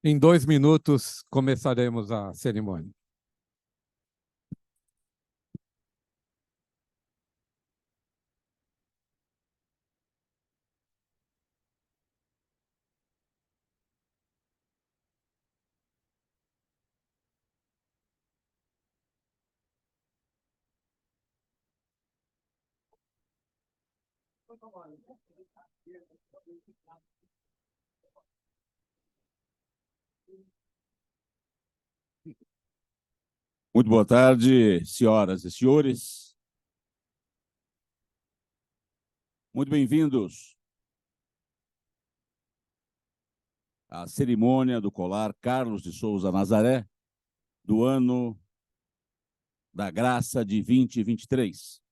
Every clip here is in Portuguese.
Em 2 minutos, começaremos a cerimônia. Muito boa tarde, senhoras e senhores. Muito bem-vindos à cerimônia do colar Carlos de Souza Nazaré, do ano da graça de 2023.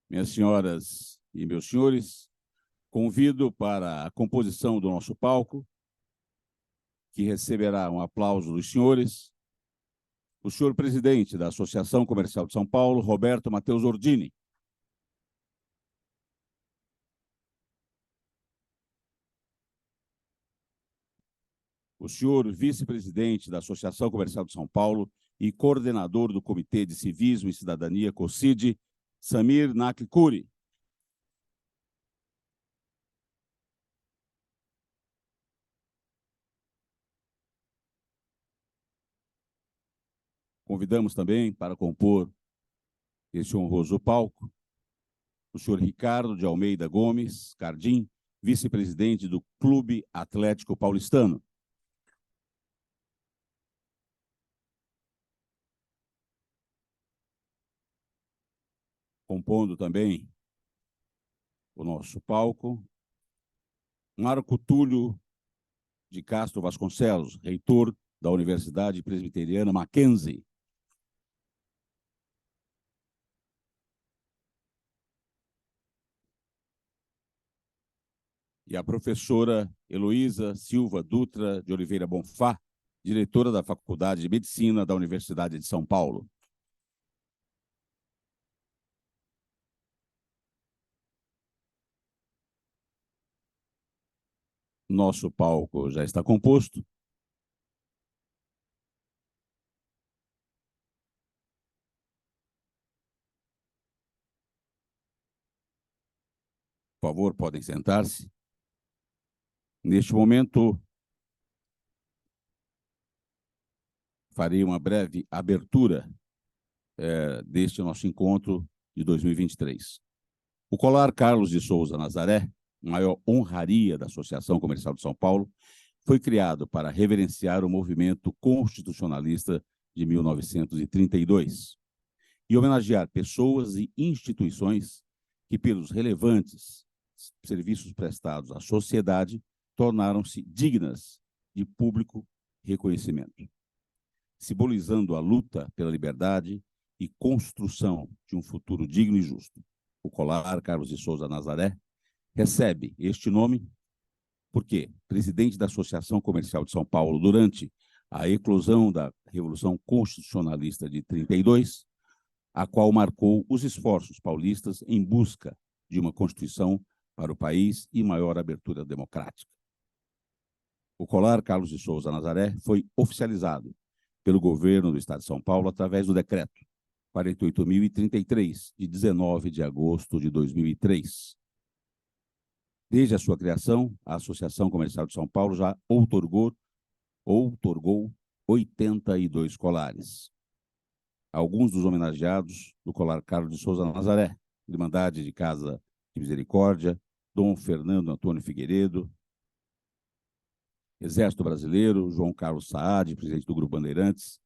Minhas senhoras e meus senhores, convido para a composição do nosso palco, que receberá um aplauso dos senhores, o senhor presidente da Associação Comercial de São Paulo, Roberto Matheus Ordini. O senhor vice-presidente da Associação Comercial de São Paulo e coordenador do Comitê de Civismo e Cidadania, COCID, Samir Nakli Kuri. Convidamos também para compor esse honroso palco o senhor Ricardo de Almeida Gomes Cardim, vice-presidente do Clube Atlético Paulistano. Compondo também o nosso palco, Marco Túlio de Castro Vasconcelos, reitor da Universidade Presbiteriana Mackenzie. E a professora Heloísa Silva Dutra de Oliveira Bonfá, diretora da Faculdade de Medicina da Universidade de São Paulo. Nosso palco já está composto. Por favor, podem sentar-se. Neste momento, farei uma breve abertura deste nosso encontro de 2023. O colar Carlos de Souza Nazaré, maior honraria da Associação Comercial de São Paulo, foi criado para reverenciar o movimento constitucionalista de 1932 e homenagear pessoas e instituições que, pelos relevantes serviços prestados à sociedade, tornaram-se dignas de público reconhecimento, simbolizando a luta pela liberdade e construção de um futuro digno e justo. O colar Carlos de Souza Nazaré recebe este nome porque, presidente da Associação Comercial de São Paulo durante a eclosão da Revolução Constitucionalista de 32, a qual marcou os esforços paulistas em busca de uma Constituição para o país e maior abertura democrática. O colar Carlos de Souza Nazaré foi oficializado pelo governo do Estado de São Paulo através do decreto 48.033, de 19 de agosto de 2003. Desde a sua criação, a Associação Comercial de São Paulo já outorgou 82 colares. Alguns dos homenageados do colar Carlos de Souza Nazaré: Irmandade de Casa de Misericórdia, Dom Fernando Antônio Figueiredo, Exército Brasileiro, João Carlos Saad, presidente do Grupo Bandeirantes,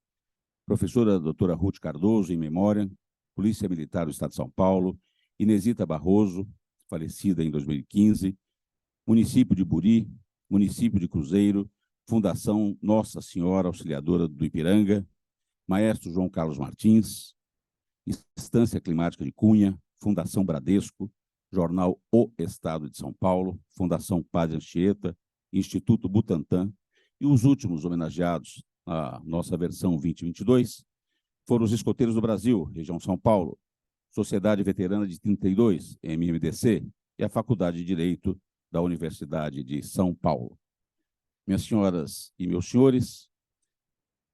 professora doutora Ruth Cardoso, em memória, Polícia Militar do Estado de São Paulo, Inesita Barroso, falecida em 2015, município de Buri, município de Cruzeiro, Fundação Nossa Senhora Auxiliadora do Ipiranga, Maestro João Carlos Martins, Estância Climática de Cunha, Fundação Bradesco, Jornal O Estado de São Paulo, Fundação Padre Anchieta, Instituto Butantan, e os últimos homenageados, a nossa versão 2022, foram os Escoteiros do Brasil, região São Paulo, Sociedade Veterana de 32, MMDC, e a Faculdade de Direito da Universidade de São Paulo. Minhas senhoras e meus senhores,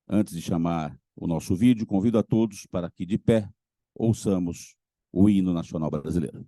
antes de chamar o nosso vídeo, convido a todos para que, de pé, ouçamos o hino nacional brasileiro.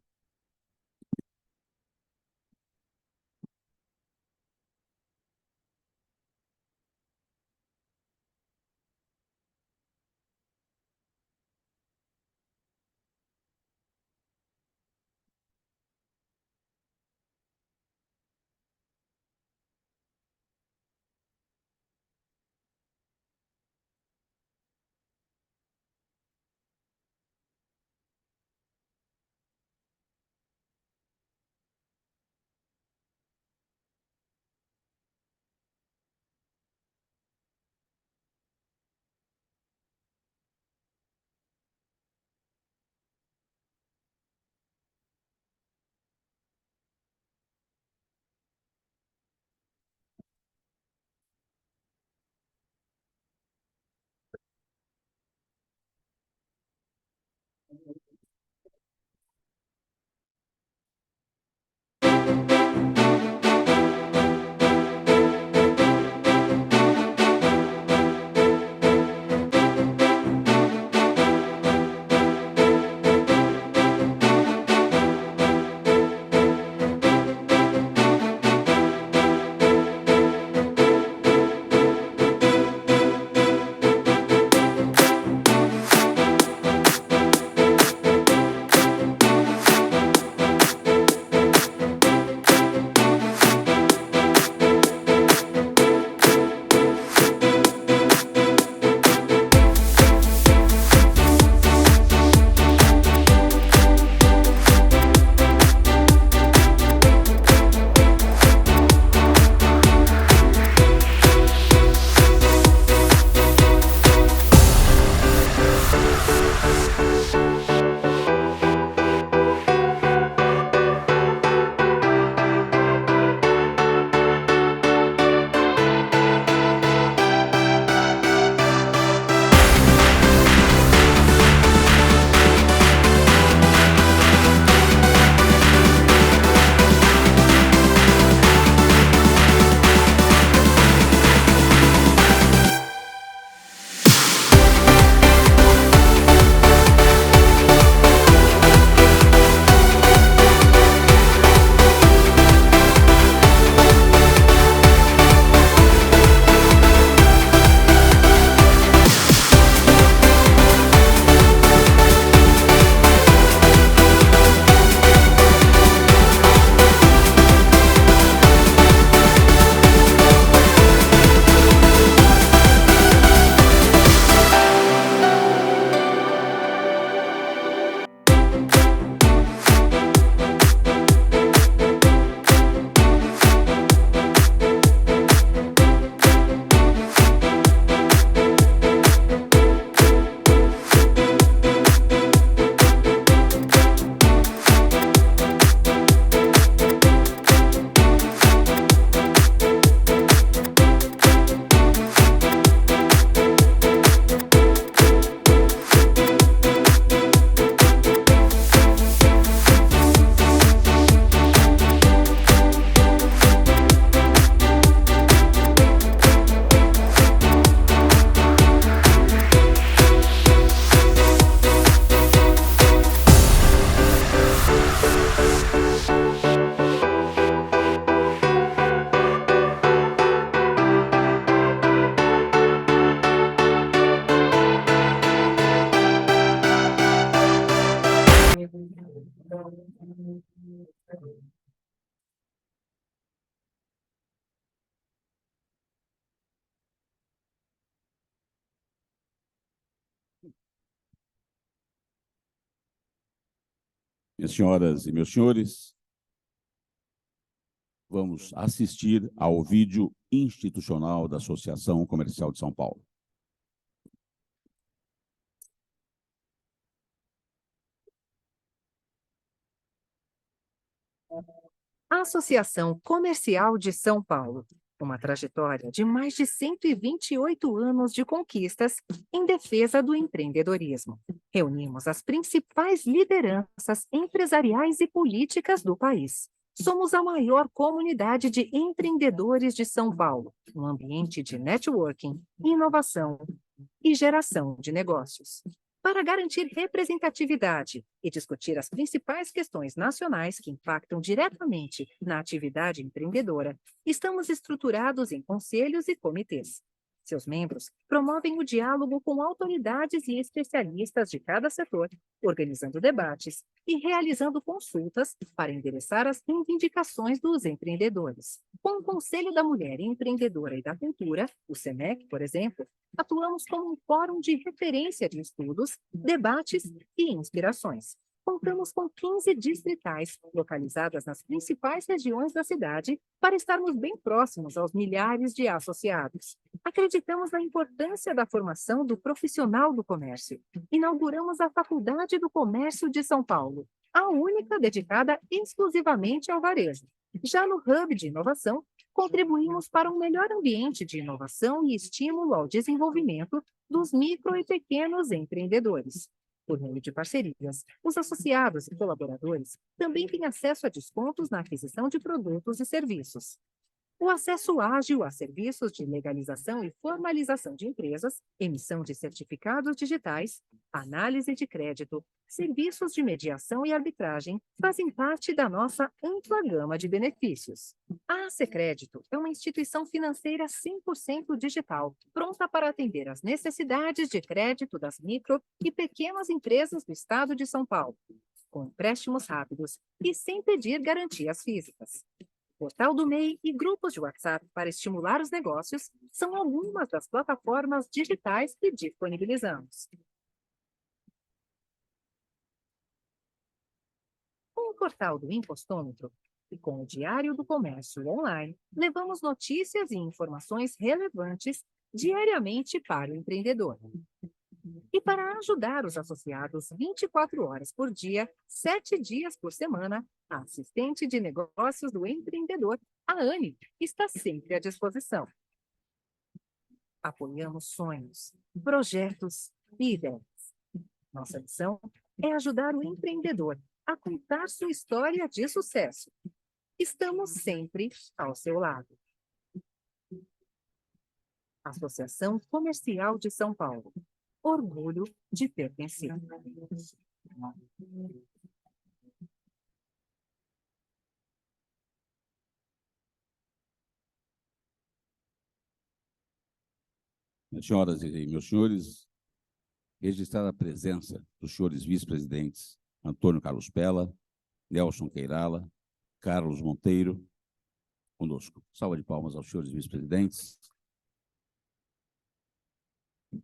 Minhas senhoras e meus senhores, vamos assistir ao vídeo institucional da Associação Comercial de São Paulo. Associação Comercial de São Paulo. Uma trajetória de mais de 128 anos de conquistas em defesa do empreendedorismo. Reunimos as principais lideranças empresariais e políticas do país. Somos a maior comunidade de empreendedores de São Paulo, um ambiente de networking, inovação e geração de negócios. Para garantir representatividade e discutir as principais questões nacionais que impactam diretamente na atividade empreendedora, estamos estruturados em conselhos e comitês. Seus membros promovem o diálogo com autoridades e especialistas de cada setor, organizando debates e realizando consultas para endereçar as reivindicações dos empreendedores. Com o Conselho da Mulher Empreendedora e da Cultura, o SEMEC, por exemplo, atuamos como um fórum de referência de estudos, debates e inspirações. Contamos com 15 distritais, localizadas nas principais regiões da cidade, para estarmos bem próximos aos milhares de associados. Acreditamos na importância da formação do profissional do comércio. Inauguramos a Faculdade do Comércio de São Paulo, a única dedicada exclusivamente ao varejo. Já no Hub de Inovação, contribuímos para um melhor ambiente de inovação e estímulo ao desenvolvimento dos micro e pequenos empreendedores. Por meio de parcerias, os associados e colaboradores também têm acesso a descontos na aquisição de produtos e serviços. O acesso ágil a serviços de legalização e formalização de empresas, emissão de certificados digitais, análise de crédito, serviços de mediação e arbitragem fazem parte da nossa ampla gama de benefícios. A Acecrédito é uma instituição financeira 100% digital, pronta para atender às necessidades de crédito das micro e pequenas empresas do Estado de São Paulo, com empréstimos rápidos e sem pedir garantias físicas. Portal do MEI e grupos de WhatsApp para estimular os negócios são algumas das plataformas digitais que disponibilizamos. Com o portal do Impostômetro e com o Diário do Comércio online, levamos notícias e informações relevantes diariamente para o empreendedor. E para ajudar os associados 24 horas por dia, 7 dias por semana, a assistente de negócios do empreendedor, a Anne, está sempre à disposição. Apoiamos sonhos, projetos e ideias. Nossa missão é ajudar o empreendedor a contar sua história de sucesso. Estamos sempre ao seu lado. Associação Comercial de São Paulo. Orgulho de pertencer. Minhas senhoras e meus senhores, registrar a presença dos senhores vice-presidentes Antônio Carlos Pella, Nelson Queirala, Carlos Monteiro, conosco. Salva de palmas aos senhores vice-presidentes.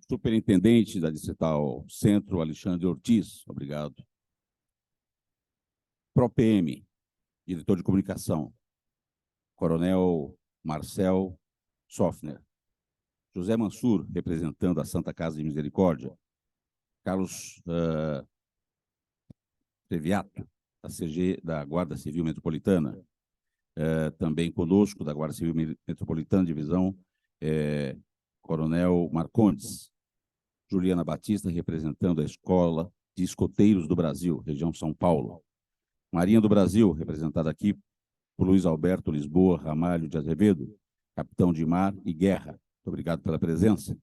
Superintendente da Distrital Centro, Alexandre Ortiz, obrigado. ProPM, diretor de comunicação, Coronel Marcel Sofner. José Mansur, representando a Santa Casa de Misericórdia. Carlos Treviato, da CG, da Guarda Civil Metropolitana. Também conosco, da Guarda Civil Metropolitana, divisão, Coronel Marcondes. Juliana Batista, representando a Escola de Escoteiros do Brasil, região São Paulo. Marinha do Brasil, representada aqui por Luiz Alberto Lisboa Ramalho de Azevedo, capitão de mar e guerra. Muito obrigado pela presença.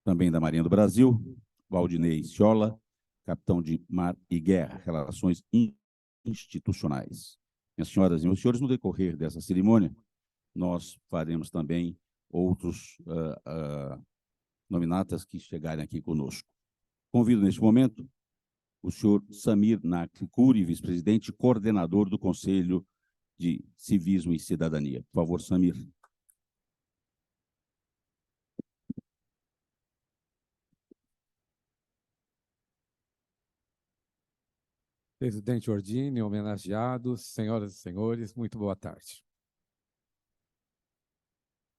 Também da Marinha do Brasil, Valdinei Ciola, capitão de mar e guerra, relações institucionais. Minhas senhoras e meus senhores, no decorrer dessa cerimônia, nós faremos também outros nominatas que chegarem aqui conosco. Convido neste momento o senhor Samir Nakuri, vice-presidente e coordenador do Conselho de Civismo e Cidadania. Por favor, Samir. Presidente Ordini, homenageados, senhoras e senhores, muito boa tarde.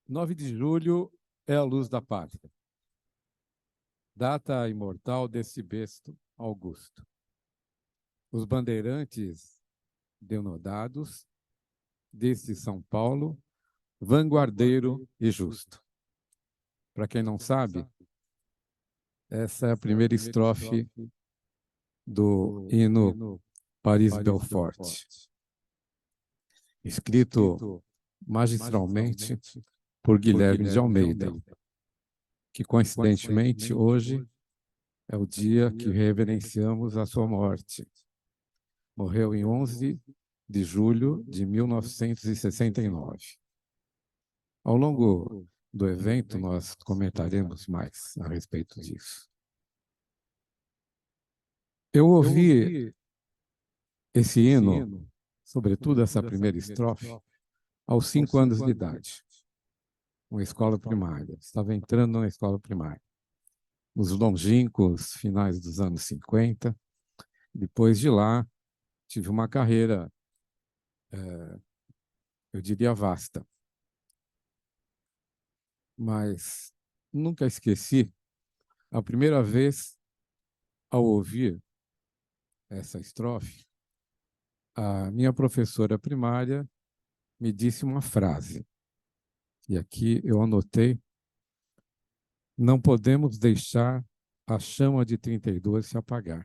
9 de julho é a luz da pátria, data imortal desse besto Augusto. Os bandeirantes denodados desse São Paulo vanguardeiro e justo. Para quem não sabe, essa é a primeira estrofe do hino Paris-Belfort, escrito magistralmente por Guilherme de Almeida, que coincidentemente hoje é o dia que reverenciamos a sua morte. Morreu em 11 de julho de 1969. Ao longo do evento, nós comentaremos mais a respeito disso. Eu ouvi esse hino, sobretudo essa primeira estrofe, aos 5 anos de idade, uma escola primária. Estava entrando na escola primária, nos longínquos finais dos anos 50. Depois de lá, tive uma carreira, eu diria, vasta. Mas nunca esqueci a primeira vez, ao ouvir essa estrofe, a minha professora primária me disse uma frase, e aqui eu anotei: não podemos deixar a chama de 32 se apagar.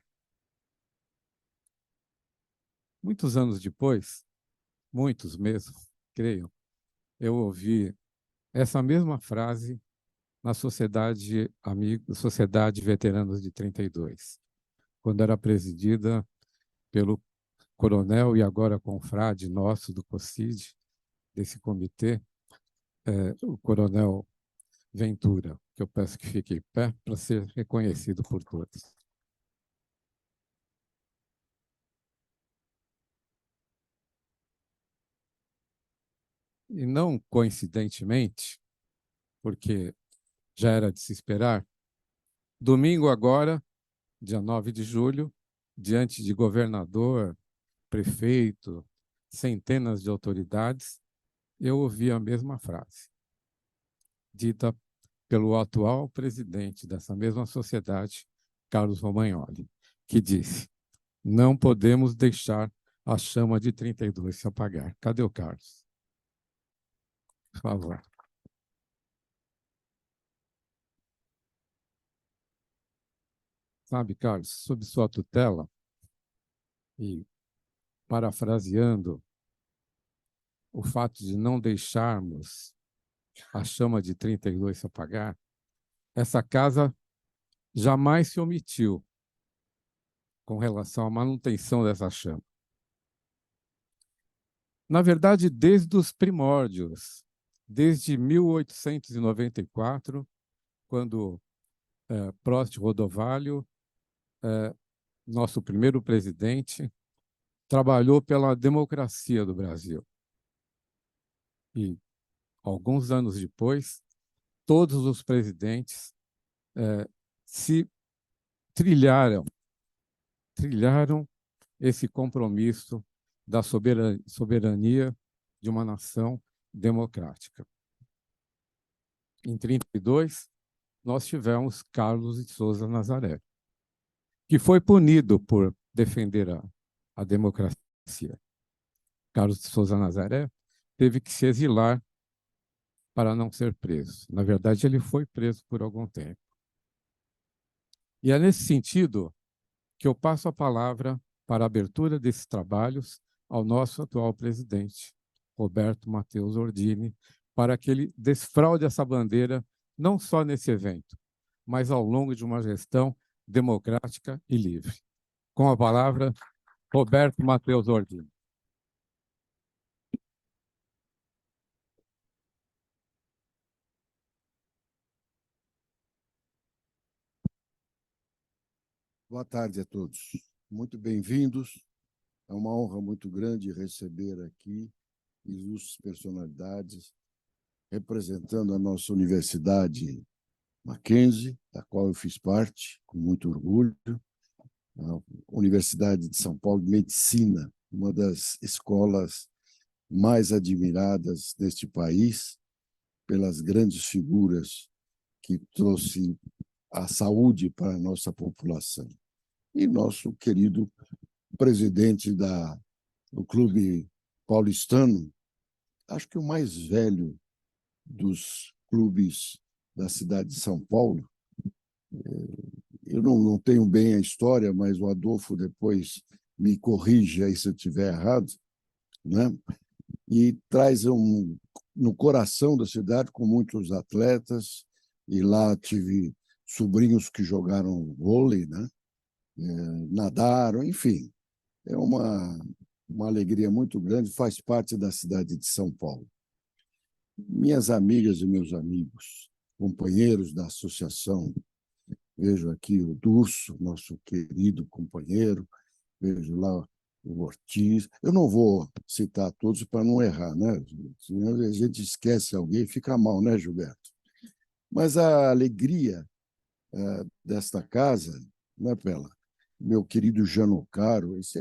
Muitos anos depois, muitos mesmo, creio, eu ouvi essa mesma frase na Sociedade Veteranos de 32, quando era presidida pelo coronel e agora confrade nosso do COCID, desse comitê, o coronel Ventura, que eu peço que fique em pé para ser reconhecido por todos. E não coincidentemente, porque já era de se esperar, domingo agora, dia 9 de julho, diante de governador, prefeito, centenas de autoridades, eu ouvi a mesma frase, dita pelo atual presidente dessa mesma sociedade, Carlos Romagnoli, que disse: não podemos deixar a chama de 32 se apagar. Cadê o Carlos? Por favor. Sabe, Carlos, sob sua tutela, e parafraseando o fato de não deixarmos a chama de 32 se apagar, essa casa jamais se omitiu com relação à manutenção dessa chama. Na verdade, desde os primórdios, desde 1894, quando Prost Rodovalho, nosso primeiro presidente, trabalhou pela democracia do Brasil. E, alguns anos depois, todos os presidentes se trilharam esse compromisso da soberania de uma nação democrática. Em 1932, nós tivemos Carlos de Souza Nazaré, que foi punido por defender a democracia. Carlos de Souza Nazaré teve que se exilar para não ser preso. Na verdade, ele foi preso por algum tempo. E é nesse sentido que eu passo a palavra para a abertura desses trabalhos ao nosso atual presidente, Roberto Matheus Ordini, para que ele desfraude essa bandeira não só nesse evento, mas ao longo de uma gestão democrática e livre. Com a palavra, Roberto Matheus Ordini. Boa tarde a todos. Muito bem-vindos. É uma honra muito grande receber aqui ilustres personalidades representando a nossa Universidade Mackenzie, da qual eu fiz parte, com muito orgulho. A Universidade de São Paulo de Medicina, uma das escolas mais admiradas deste país, pelas grandes figuras que trouxe a saúde para a nossa população. E nosso querido presidente do Clube Paulistano, acho que o mais velho dos clubes da cidade de São Paulo. Eu não tenho bem a história, mas o Adolfo depois me corrige aí se eu estiver errado, né? E traz no coração da cidade com muitos atletas, e lá tive sobrinhos que jogaram vôlei, né? Nadaram, enfim. É uma alegria muito grande, faz parte da cidade de São Paulo. Minhas amigas e meus amigos, companheiros da associação, vejo aqui o Durso, nosso querido companheiro, vejo lá o Ortiz. Eu não vou citar todos para não errar, né? Senão a gente esquece alguém, fica mal, né, Gilberto? Mas a alegria desta casa, né, Pela? Meu querido Janocaro, esse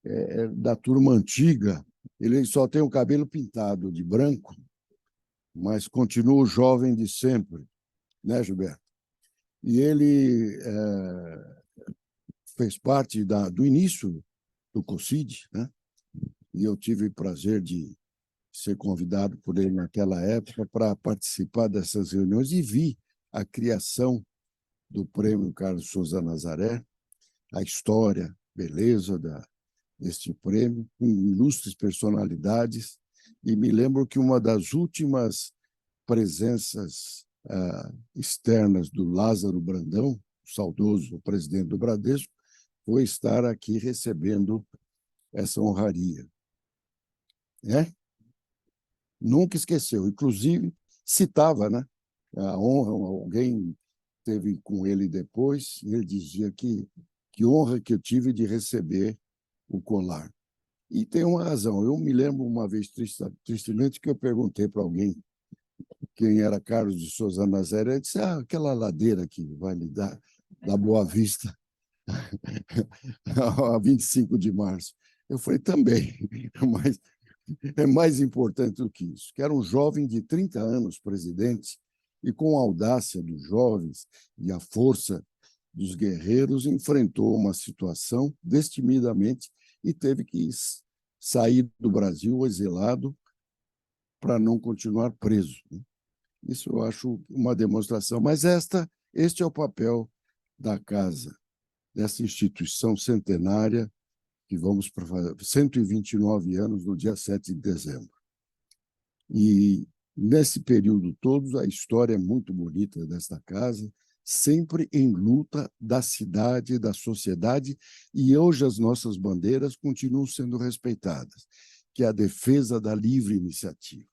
é da turma antiga. Ele só tem o cabelo pintado de branco, mas continua o jovem de sempre, né, Gilberto? E ele fez parte do início do COCID, né? E eu tive o prazer de ser convidado por ele naquela época para participar dessas reuniões e vi a criação do Prêmio Carlos Souza Nazaré, a história, beleza deste prêmio, com ilustres personalidades, e me lembro que uma das últimas presenças externas do Lázaro Brandão, o saudoso presidente do Bradesco, foi estar aqui recebendo essa honraria. Nunca esqueceu, inclusive citava, né, a honra, alguém teve com ele depois, e ele dizia que honra que eu tive de receber o colar. E tem uma razão. Eu me lembro uma vez, tristemente, que eu perguntei para alguém quem era Carlos de Souza Nazaré. Ele disse, aquela ladeira que vai lhe dar da Boa Vista a 25 de março. Eu falei, também, mas é mais importante do que isso, que era um jovem de 30 anos, presidente, e com a audácia dos jovens e a força dos guerreiros, enfrentou uma situação destemidamente e teve que sair do Brasil exilado para não continuar preso. Isso eu acho uma demonstração. Mas este é o papel da casa, dessa instituição centenária, que vamos para 129 anos no dia 7 de dezembro. E nesse período todo, a história é muito bonita desta casa, sempre em luta da cidade, da sociedade, e hoje as nossas bandeiras continuam sendo respeitadas, que é a defesa da livre iniciativa.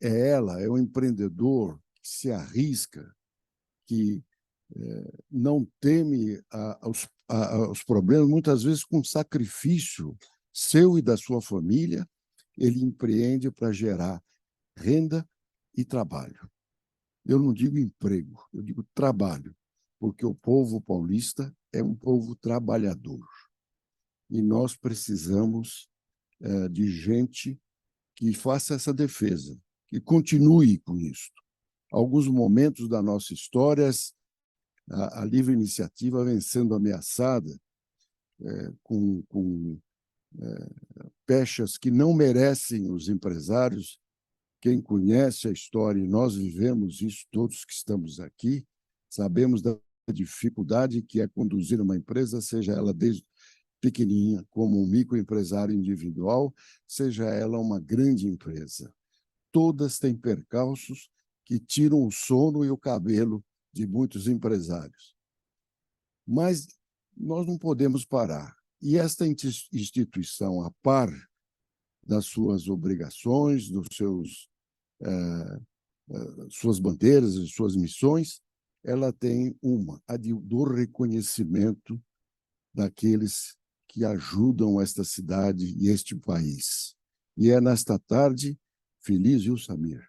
É o empreendedor que se arrisca, que não teme os problemas, muitas vezes com sacrifício seu e da sua família, ele empreende para gerar renda e trabalho. Eu não digo emprego, eu digo trabalho, porque o povo paulista é um povo trabalhador. E nós precisamos de gente que faça essa defesa, que continue com isso. Alguns momentos da nossa história, a livre iniciativa vem sendo ameaçada com pechas que não merecem os empresários. Quem conhece a história, e nós vivemos isso, todos que estamos aqui, sabemos da dificuldade que é conduzir uma empresa, seja ela desde pequenininha, como um microempresário individual, seja ela uma grande empresa. Todas têm percalços que tiram o sono e o cabelo de muitos empresários. Mas nós não podemos parar. E esta instituição, a par das suas obrigações, dos suas bandeiras, das suas missões, ela tem a do reconhecimento daqueles que ajudam esta cidade e este país. E é nesta tarde, feliz, viu, Samir,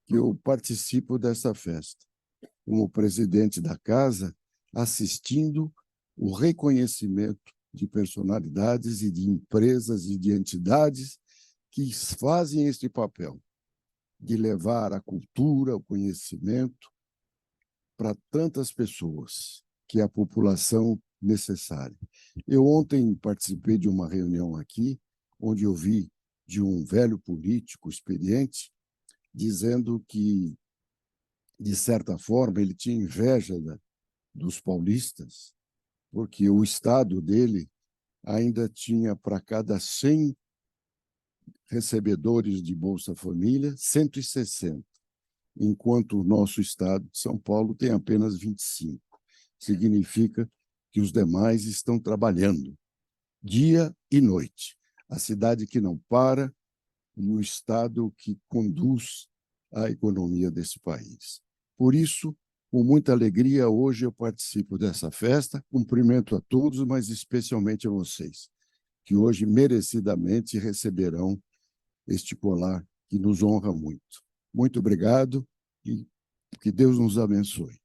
que eu participo desta festa, como presidente da casa, assistindo o reconhecimento de personalidades e de empresas e de entidades que fazem este papel de levar a cultura, o conhecimento para tantas pessoas, que é a população necessária. Eu ontem participei de uma reunião aqui, onde eu vi de um velho político experiente, dizendo que, de certa forma, ele tinha inveja dos paulistas, porque o estado dele ainda tinha, para cada 100 recebedores de Bolsa Família, 160, enquanto o nosso estado de São Paulo tem apenas 25. Significa que os demais estão trabalhando dia e noite. A cidade que não para e o estado que conduz a economia desse país. Por isso, com muita alegria, hoje eu participo dessa festa. Cumprimento a todos, mas especialmente a vocês, que hoje merecidamente receberão este colar que nos honra muito. Muito obrigado e que Deus nos abençoe.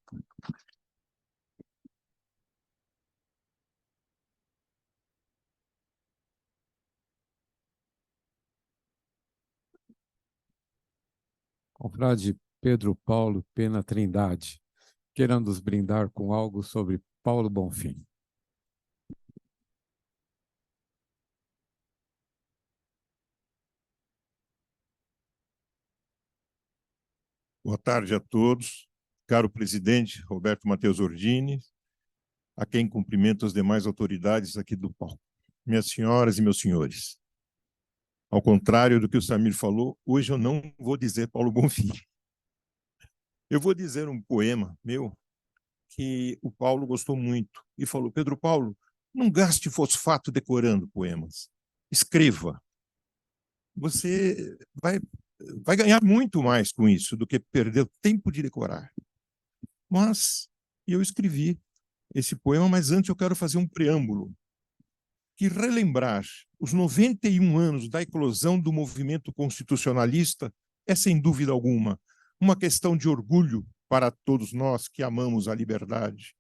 Confrade Pedro Paulo Pena Trindade, queira nos brindar com algo sobre Paulo Bonfim. Boa tarde a todos. Caro presidente Roberto Matheus Ordini, a quem cumprimento as demais autoridades aqui do palco. Minhas senhoras e meus senhores, ao contrário do que o Samir falou, hoje eu não vou dizer Paulo Bonfim. Eu vou dizer um poema meu que o Paulo gostou muito e falou: Pedro Paulo, não gaste fosfato decorando poemas. Escreva. Você vai ganhar muito mais com isso do que perder o tempo de decorar. Mas eu escrevi esse poema, mas antes eu quero fazer um preâmbulo que relembrar os 91 anos da eclosão do movimento constitucionalista é, sem dúvida alguma, uma questão de orgulho para todos nós que amamos a liberdade.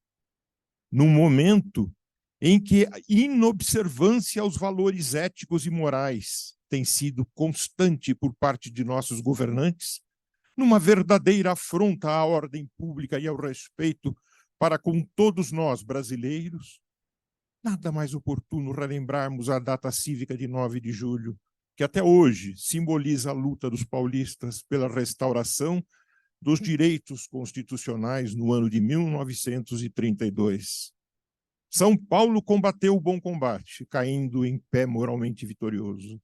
Num momento em que a inobservância aos valores éticos e morais tem sido constante por parte de nossos governantes, numa verdadeira afronta à ordem pública e ao respeito para com todos nós brasileiros, nada mais oportuno relembrarmos a data cívica de 9 de julho, que até hoje simboliza a luta dos paulistas pela restauração dos direitos constitucionais no ano de 1932. São Paulo combateu o bom combate, caindo em pé moralmente vitorioso.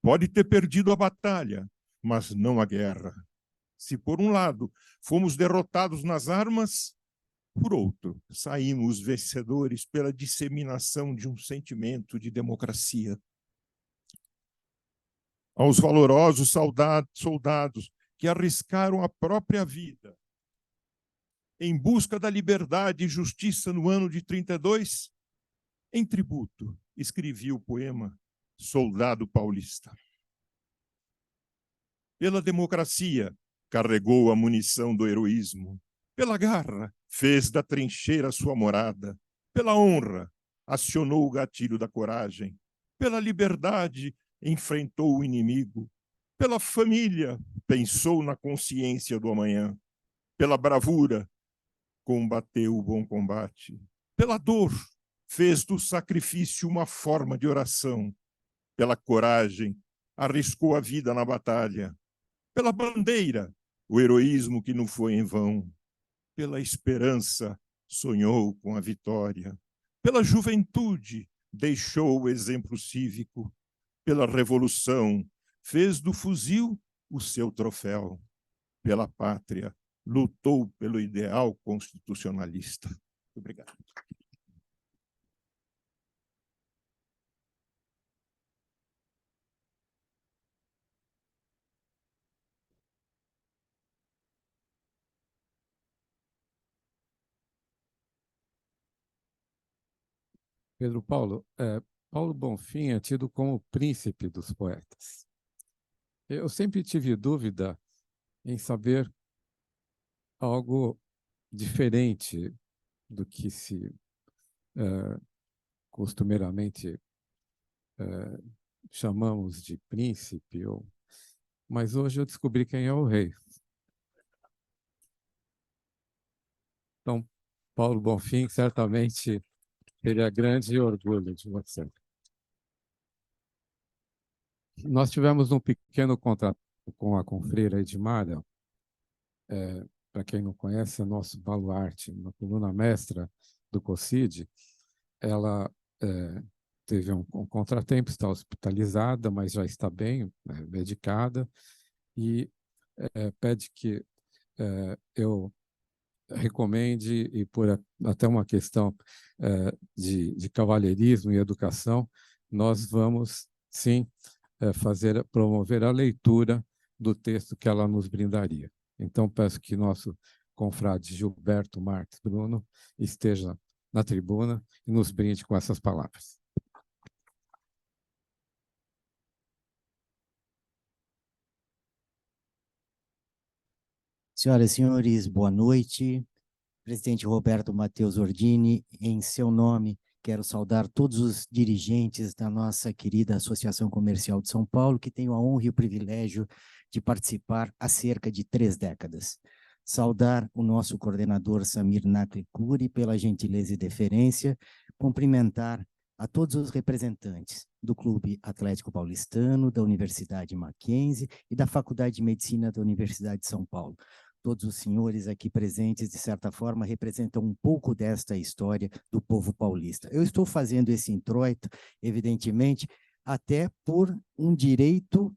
Pode ter perdido a batalha, mas não a guerra. Se, por um lado, fomos derrotados nas armas, por outro, saímos vencedores pela disseminação de um sentimento de democracia. Aos valorosos soldados que arriscaram a própria vida em busca da liberdade e justiça no ano de 32, em tributo, escrevi o poema Soldado Paulista. Pela democracia, carregou a munição do heroísmo. Pela garra, fez da trincheira sua morada. Pela honra, acionou o gatilho da coragem. Pela liberdade, enfrentou o inimigo. Pela família, pensou na consciência do amanhã. Pela bravura, combateu o bom combate. Pela dor, fez do sacrifício uma forma de oração. Pela coragem, arriscou a vida na batalha. Pela bandeira, o heroísmo que não foi em vão. Pela esperança, sonhou com a vitória. Pela juventude, deixou o exemplo cívico. Pela revolução, fez do fuzil o seu troféu. Pela pátria, lutou pelo ideal constitucionalista. Muito obrigado. Pedro Paulo, Paulo Bonfim é tido como o príncipe dos poetas. Eu sempre tive dúvida em saber algo diferente do que se costumeiramente chamamos de príncipe, mas hoje eu descobri quem é o rei. Então, Paulo Bonfim certamente teria grande orgulho de você. Nós tivemos um pequeno contrato com a confreira Edmara, para quem não conhece, é nosso baluarte, uma coluna mestra do COCID. Ela teve um contratempo, está hospitalizada, mas já está bem, medicada, e pede que eu recomende, e por até uma questão de cavalheirismo e educação, nós vamos, sim, promover a leitura do texto que ela nos brindaria. Então, peço que nosso confrade Gilberto Marques Bruno esteja na tribuna e nos brinde com essas palavras. Senhoras e senhores, boa noite. Presidente Roberto Matheus Ordini, em seu nome, quero saudar todos os dirigentes da nossa querida Associação Comercial de São Paulo, que tenho a honra e o privilégio de participar há cerca de 3 décadas. Saudar o nosso coordenador Samir Naklikuri pela gentileza e deferência, cumprimentar a todos os representantes do Clube Atlético Paulistano, da Universidade Mackenzie e da Faculdade de Medicina da Universidade de São Paulo. Todos os senhores aqui presentes, de certa forma, representam um pouco desta história do povo paulista. Eu estou fazendo esse introito, evidentemente, até por um direito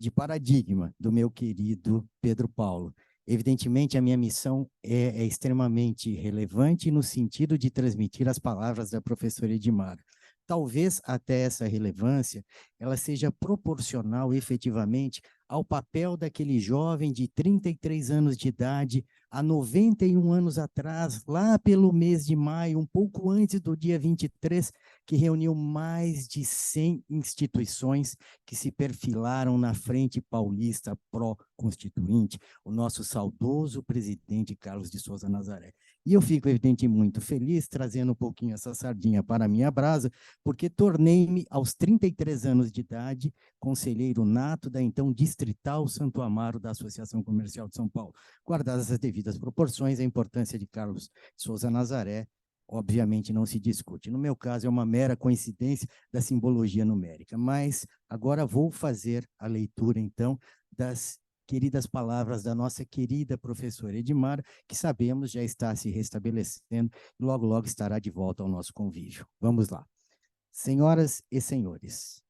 de paradigma do meu querido Pedro Paulo. Evidentemente, a minha missão é extremamente relevante no sentido de transmitir as palavras da professora Edmara. Talvez até essa relevância ela seja proporcional, efetivamente, ao papel daquele jovem de 33 anos de idade, há 91 anos atrás, lá pelo mês de maio, um pouco antes do dia 23, que reuniu mais de 100 instituições que se perfilaram na frente paulista pró-constituinte, o nosso saudoso presidente Carlos de Souza Nazaré. E eu fico, evidentemente, muito feliz, trazendo um pouquinho essa sardinha para a minha brasa, porque tornei-me, aos 33 anos de idade, conselheiro nato da então Distrital Santo Amaro da Associação Comercial de São Paulo. Guardadas as devidas proporções, a importância de Carlos de Souza Nazaré, obviamente, não se discute. No meu caso, é uma mera coincidência da simbologia numérica, mas agora vou fazer a leitura, então, das queridas palavras da nossa querida professora Edmara, que sabemos já está se restabelecendo e logo, logo estará de volta ao nosso convívio. Vamos lá. Senhoras e senhores,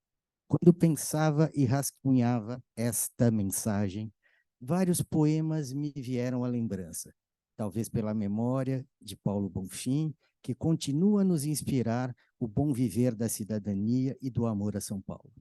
quando pensava e rascunhava esta mensagem, vários poemas me vieram à lembrança, talvez pela memória de Paulo Bonfim, que continua a nos inspirar o bom viver da cidadania e do amor a São Paulo.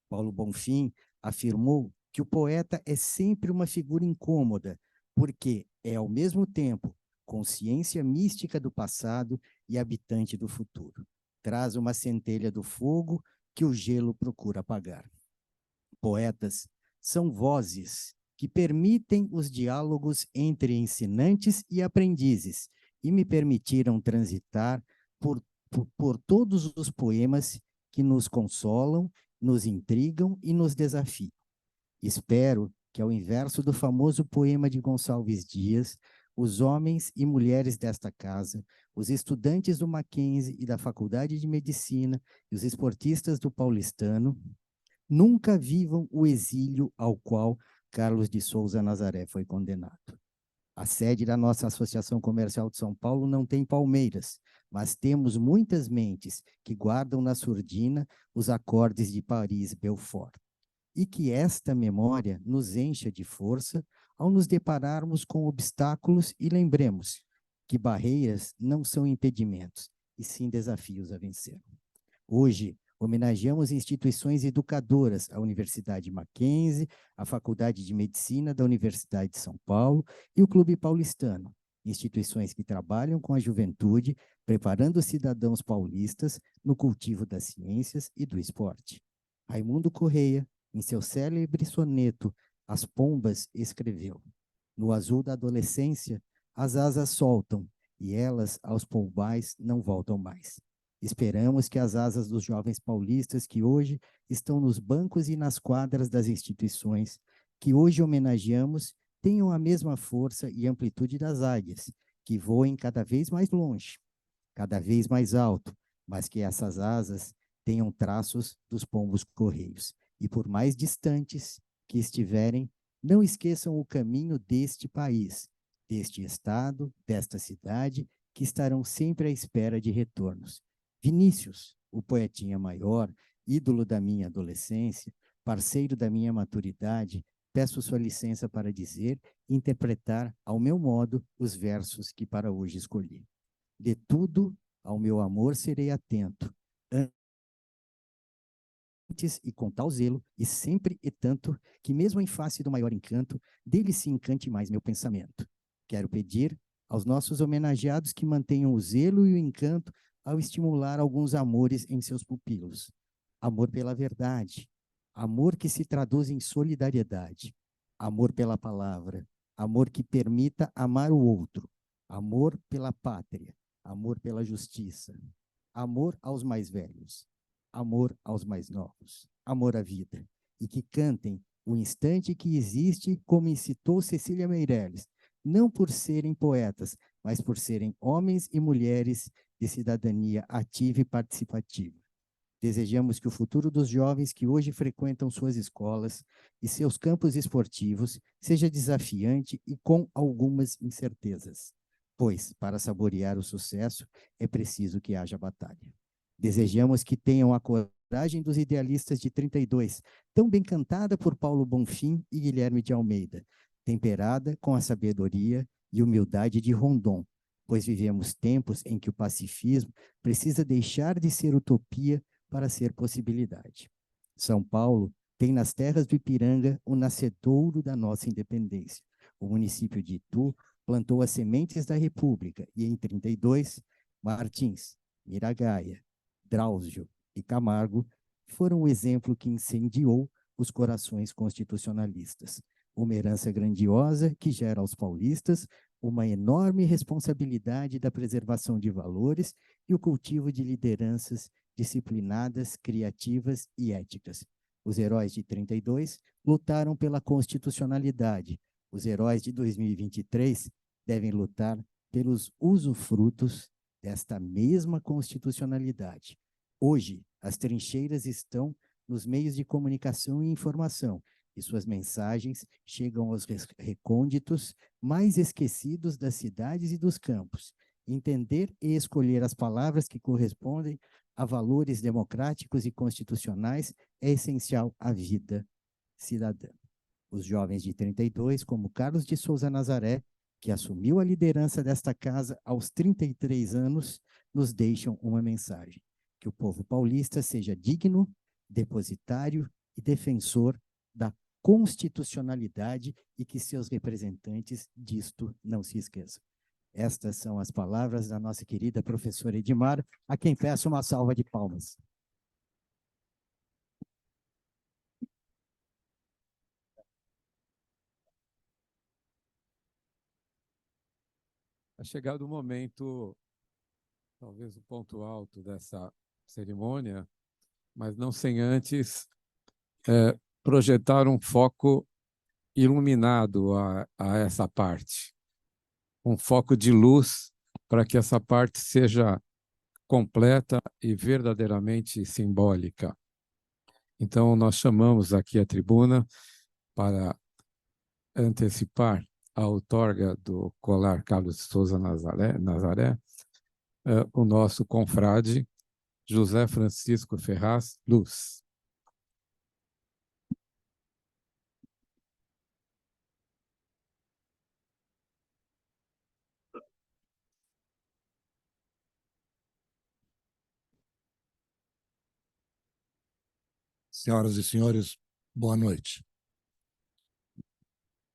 Paulo Bonfim afirmou que o poeta é sempre uma figura incômoda, porque é, ao mesmo tempo, consciência mística do passado e habitante do futuro. Traz uma centelha do fogo que o gelo procura apagar. Poetas são vozes que permitem os diálogos entre ensinantes e aprendizes e me permitiram transitar por todos os poemas que nos consolam, nos intrigam e nos desafiam. Espero que, ao inverso do famoso poema de Gonçalves Dias, os homens e mulheres desta casa, os estudantes do Mackenzie e da Faculdade de Medicina e os esportistas do Paulistano nunca vivam o exílio ao qual Carlos de Souza Nazaré foi condenado. A sede da nossa Associação Comercial de São Paulo não tem palmeiras, mas temos muitas mentes que guardam na surdina os acordes de Paris Belfort. E que esta memória nos encha de força ao nos depararmos com obstáculos e lembremos que barreiras não são impedimentos, e sim desafios a vencer. Hoje, homenageamos instituições educadoras, a Universidade Mackenzie, a Faculdade de Medicina da Universidade de São Paulo e o Clube Paulistano, instituições que trabalham com a juventude, preparando os cidadãos paulistas no cultivo das ciências e do esporte. Raimundo Correia, em seu célebre soneto, As Pombas, escreveu: no azul da adolescência, as asas soltam, e elas aos pombais não voltam mais. Esperamos que as asas dos jovens paulistas que hoje estão nos bancos e nas quadras das instituições, que hoje homenageamos, tenham a mesma força e amplitude das águias, que voem cada vez mais longe, cada vez mais alto, mas que essas asas tenham traços dos pombos correios. e por mais distantes que estiverem, não esqueçam o caminho deste país, deste estado, desta cidade, que estarão sempre à espera de retornos. Vinícius, o poetinha maior, ídolo da minha adolescência, parceiro da minha maturidade, peço sua licença para dizer e interpretar ao meu modo os versos que para hoje escolhi. De tudo ao meu amor serei atento, antes e com tal zelo, e sempre e tanto, que mesmo em face do maior encanto, dele se encante mais meu pensamento. Quero pedir aos nossos homenageados que mantenham o zelo e o encanto ao estimular alguns amores em seus pupilos. Amor pela verdade, amor que se traduz em solidariedade, amor pela palavra, amor que permita amar o outro, amor pela pátria, amor pela justiça, amor aos mais velhos, amor aos mais novos, amor à vida, e que cantem o instante que existe, como incitou Cecília Meirelles, não por serem poetas, mas por serem homens e mulheres de cidadania ativa e participativa. Desejamos que o futuro dos jovens que hoje frequentam suas escolas e seus campos esportivos seja desafiante e com algumas incertezas, pois, para saborear o sucesso, é preciso que haja batalha. Desejamos que tenham a coragem dos idealistas de 32, tão bem cantada por Paulo Bonfim e Guilherme de Almeida, temperada com a sabedoria e humildade de Rondon, pois vivemos tempos em que o pacifismo precisa deixar de ser utopia para ser possibilidade. São Paulo tem nas terras do Ipiranga o nascedouro da nossa independência. O município de Itu plantou as sementes da República e, em 32, Martins, Miragaia, Drauzio e Camargo foram o exemplo que incendiou os corações constitucionalistas. Uma herança grandiosa que gera aos paulistas uma enorme responsabilidade da preservação de valores e o cultivo de lideranças disciplinadas, criativas e éticas. Os heróis de 32 lutaram pela constitucionalidade. Os heróis de 2023 devem lutar pelos usufrutos desta mesma constitucionalidade. Hoje, as trincheiras estão nos meios de comunicação e informação, e suas mensagens chegam aos recônditos mais esquecidos das cidades e dos campos. Entender e escolher as palavras que correspondem a valores democráticos e constitucionais é essencial à vida cidadã. Os jovens de 32, como Carlos de Souza Nazaré, que assumiu a liderança desta casa aos 33 anos, nos deixam uma mensagem: que o povo paulista seja digno, depositário e defensor da constitucionalidade e que seus representantes disto não se esqueçam. Estas são as palavras da nossa querida professora Edmar, a quem peço uma salva de palmas. É chegado o momento, talvez o ponto alto dessa cerimônia, mas não sem antes projetar um foco iluminado a essa parte. Um foco de luz para que essa parte seja completa e verdadeiramente simbólica. Então, nós chamamos aqui a tribuna para antecipar a outorga do colar Carlos de Souza Nazaré, o nosso confrade José Francisco Ferraz Luz. Senhoras e senhores, boa noite.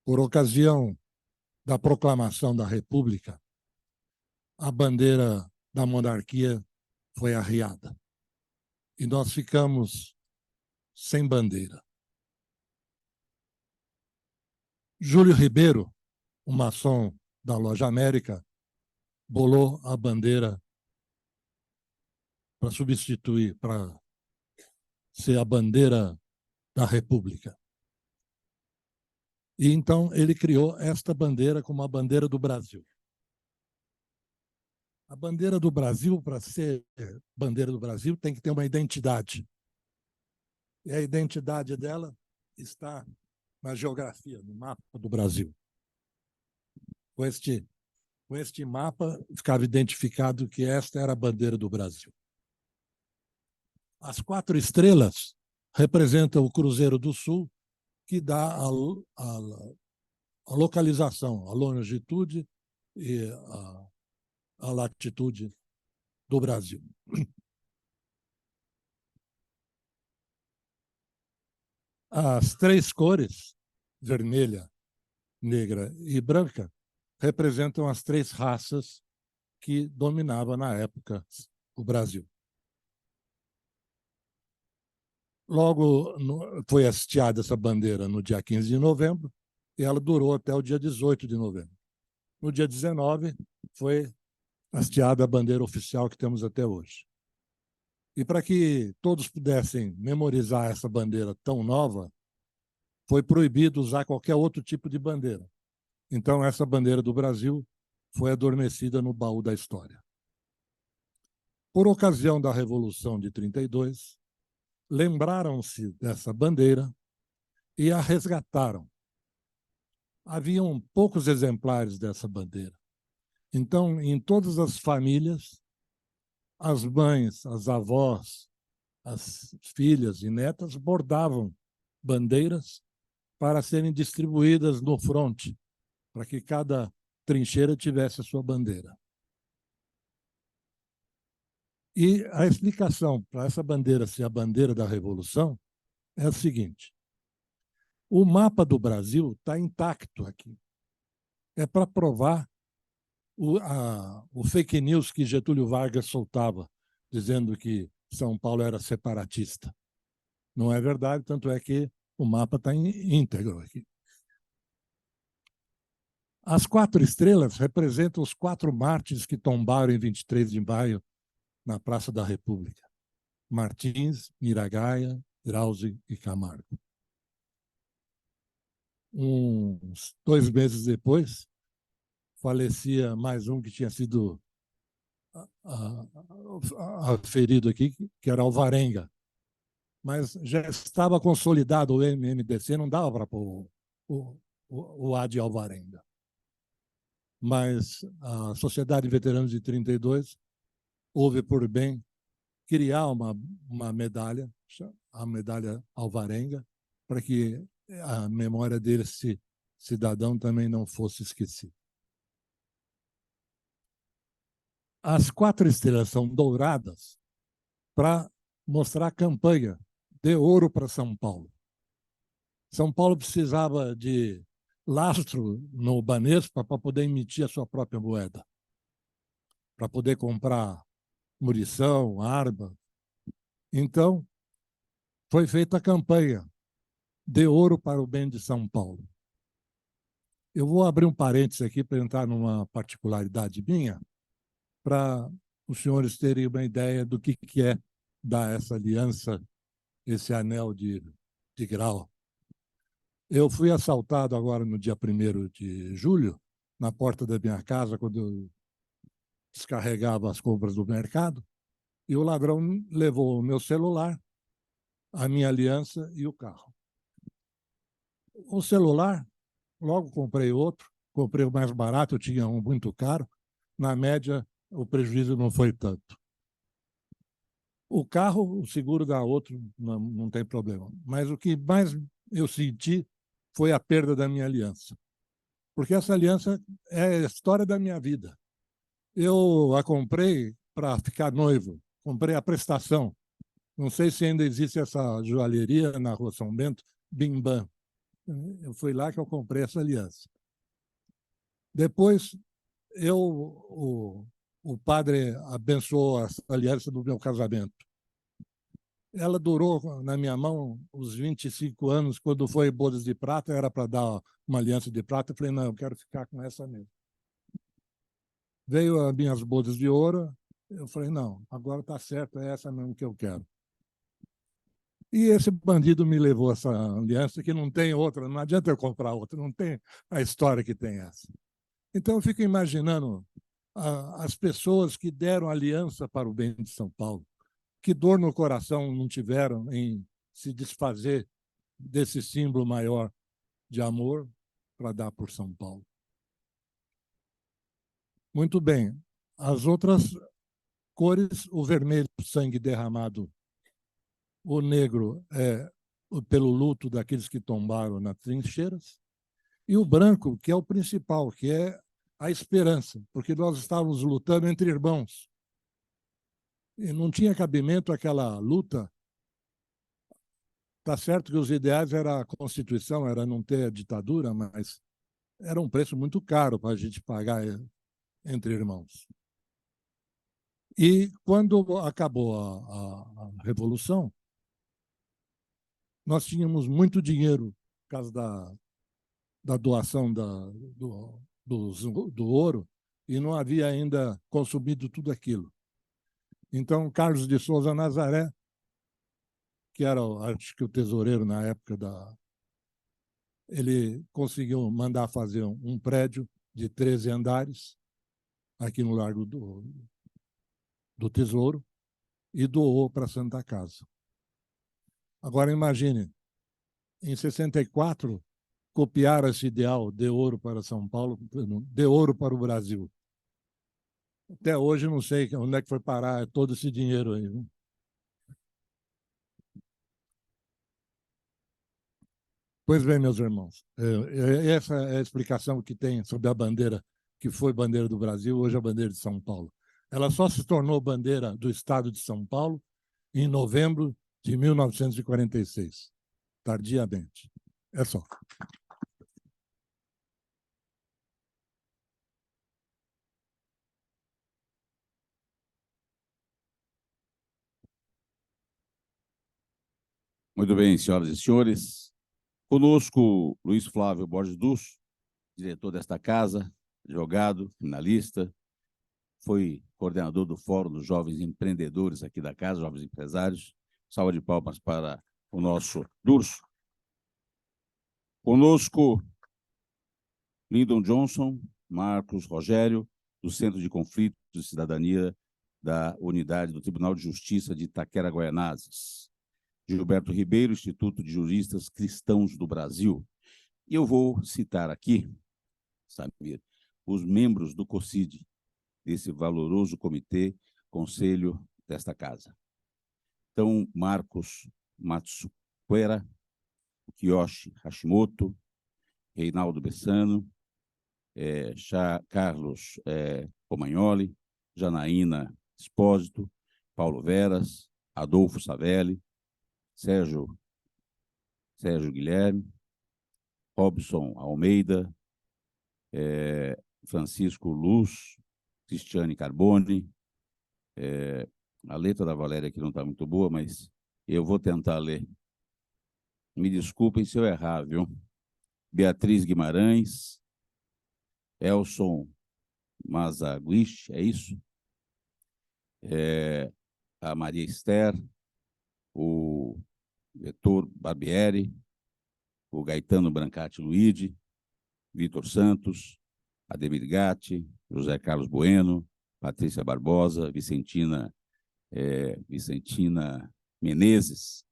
Por ocasião da proclamação da República, a bandeira da monarquia foi arriada e nós ficamos sem bandeira. Júlio Ribeiro, um maçom da Loja América, bolou a bandeira para substituir, para ser a bandeira da República. E então ele criou esta bandeira como a bandeira do Brasil. A bandeira do Brasil, para ser bandeira do Brasil, tem que ter uma identidade. E a identidade dela está na geografia, no mapa do Brasil. Com este mapa, ficava identificado que esta era a bandeira do Brasil. As 4 estrelas representam o Cruzeiro do Sul, que dá a localização, a longitude e a latitude do Brasil. As 3 cores, vermelha, negra e branca, representam as 3 raças que dominavam na época o Brasil. Logo foi hasteada essa bandeira no dia 15 de novembro e ela durou até o dia 18 de novembro. No dia 19 foi hasteada a bandeira oficial que temos até hoje. E para que todos pudessem memorizar essa bandeira tão nova, foi proibido usar qualquer outro tipo de bandeira. Então, essa bandeira do Brasil foi adormecida no baú da história. Por ocasião da Revolução de 32, lembraram-se dessa bandeira e a resgataram. Haviam poucos exemplares dessa bandeira. Então, em todas as famílias, as mães, as avós, as filhas e netas bordavam bandeiras para serem distribuídas no fronte, para que cada trincheira tivesse a sua bandeira. E a explicação para essa bandeira ser a bandeira da Revolução é a seguinte: o mapa do Brasil está intacto aqui. É para provar o fake news que Getúlio Vargas soltava, dizendo que São Paulo era separatista. Não é verdade, tanto é que o mapa está íntegro aqui. As 4 estrelas representam os 4 mártires que tombaram em 23 de maio na Praça da República: Martins, Miragaia, Drauzio e Camargo. Uns 2 meses depois, falecia mais um que tinha sido ferido aqui, que era Alvarenga. Mas já estava consolidado o MMDC, não dava para pôr o A de Alvarenga. Mas a Sociedade de Veteranos de 32 houve por bem criar uma medalha, a medalha Alvarenga, para que a memória desse cidadão também não fosse esquecida. As 4 estrelas são douradas para mostrar a campanha de ouro para São Paulo. São Paulo precisava de lastro no Banespa para poder emitir a sua própria moeda, para poder comprar munição, arma. Então, foi feita a campanha de ouro para o bem de São Paulo. Eu vou abrir um parênteses aqui para entrar numa particularidade minha, para os senhores terem uma ideia do que é dar essa aliança, esse anel de grau. Eu fui assaltado agora no dia 1º de julho, na porta da minha casa, quando eu descarregava as compras do mercado, e o ladrão levou o meu celular, a minha aliança e o carro. O celular, logo comprei outro, comprei o mais barato, eu tinha um muito caro, na média o prejuízo não foi tanto. O carro, o seguro dá outro, não tem problema. Mas o que mais eu senti foi a perda da minha aliança. Porque essa aliança é a história da minha vida. Eu a comprei para ficar noivo, comprei a prestação. Não sei se ainda existe essa joalheria na Rua São Bento, Bimbam. Foi lá que eu comprei essa aliança. Depois, o padre abençoou essa aliança do meu casamento. Ela durou na minha mão os 25 anos. Quando foi bodas de prata, era para dar uma aliança de prata. Eu falei, não, eu quero ficar com essa mesmo. Veio as minhas bodas de ouro. Eu falei, não, agora está certo, é essa mesmo que eu quero. E esse bandido me levou essa aliança, que não tem outra, não adianta eu comprar outra, não tem a história que tem essa. Então, eu fico imaginando as pessoas que deram aliança para o bem de São Paulo. Que dor no coração não tiveram em se desfazer desse símbolo maior de amor para dar por São Paulo. Muito bem. As outras cores, o vermelho, sangue derramado, o negro é pelo luto daqueles que tombaram nas trincheiras, e o branco, que é o principal, que é a esperança, porque nós estávamos lutando entre irmãos. E não tinha cabimento aquela luta. Está certo que os ideais era a Constituição, era não ter a ditadura, mas era um preço muito caro para a gente pagar entre irmãos. E quando acabou a Revolução, nós tínhamos muito dinheiro por causa da doação do ouro, e não havia ainda consumido tudo aquilo. Então, Carlos de Souza Nazaré, que era, acho que, o tesoureiro na época ele conseguiu mandar fazer um prédio de 13 andares aqui no Largo do Tesouro e doou para a Santa Casa. Agora, imagine, em 64, copiaram esse ideal de ouro para São Paulo, de ouro para o Brasil. Até hoje não sei onde é que foi parar todo esse dinheiro aí. Viu? Pois bem, meus irmãos, essa é a explicação que tem sobre a bandeira, que foi bandeira do Brasil, hoje é a bandeira de São Paulo. Ela só se tornou bandeira do Estado de São Paulo em novembro de 1946, tardiamente. É só. Muito bem, senhoras e senhores. Conosco, Luiz Flávio Borges Dussu, diretor desta casa, advogado, criminalista, foi coordenador do Fórum dos Jovens Empreendedores aqui da casa, jovens empresários. Salva de palmas para o nosso Dussu. Conosco, Lyndon Johnson, Marcos Rogério, do Centro de Conflitos de Cidadania da Unidade do Tribunal de Justiça de Itaquera-Guaianazes. Gilberto Ribeiro, Instituto de Juristas Cristãos do Brasil. E eu vou citar aqui, Samir, os membros do COCID, desse valoroso comitê, conselho desta casa. Então, Marcos Matsuquera, Kiyoshi Hashimoto, Reinaldo Bessano, Carlos Romagnoli, Janaína Espósito, Paulo Veras, Adolfo Savelli, Sérgio Guilherme, Robson Almeida, Francisco Luz, Cristiane Carbone, a letra da Valéria aqui não está muito boa, mas eu vou tentar ler. Me desculpem se eu errar, viu? Beatriz Guimarães, Elson Mazaguich, é isso? A Maria Esther, o Vitor Barbieri, o Gaetano Brancati Luigi, Vitor Santos, Ademir Gatti, José Carlos Bueno, Patrícia Barbosa, Vicentina Menezes,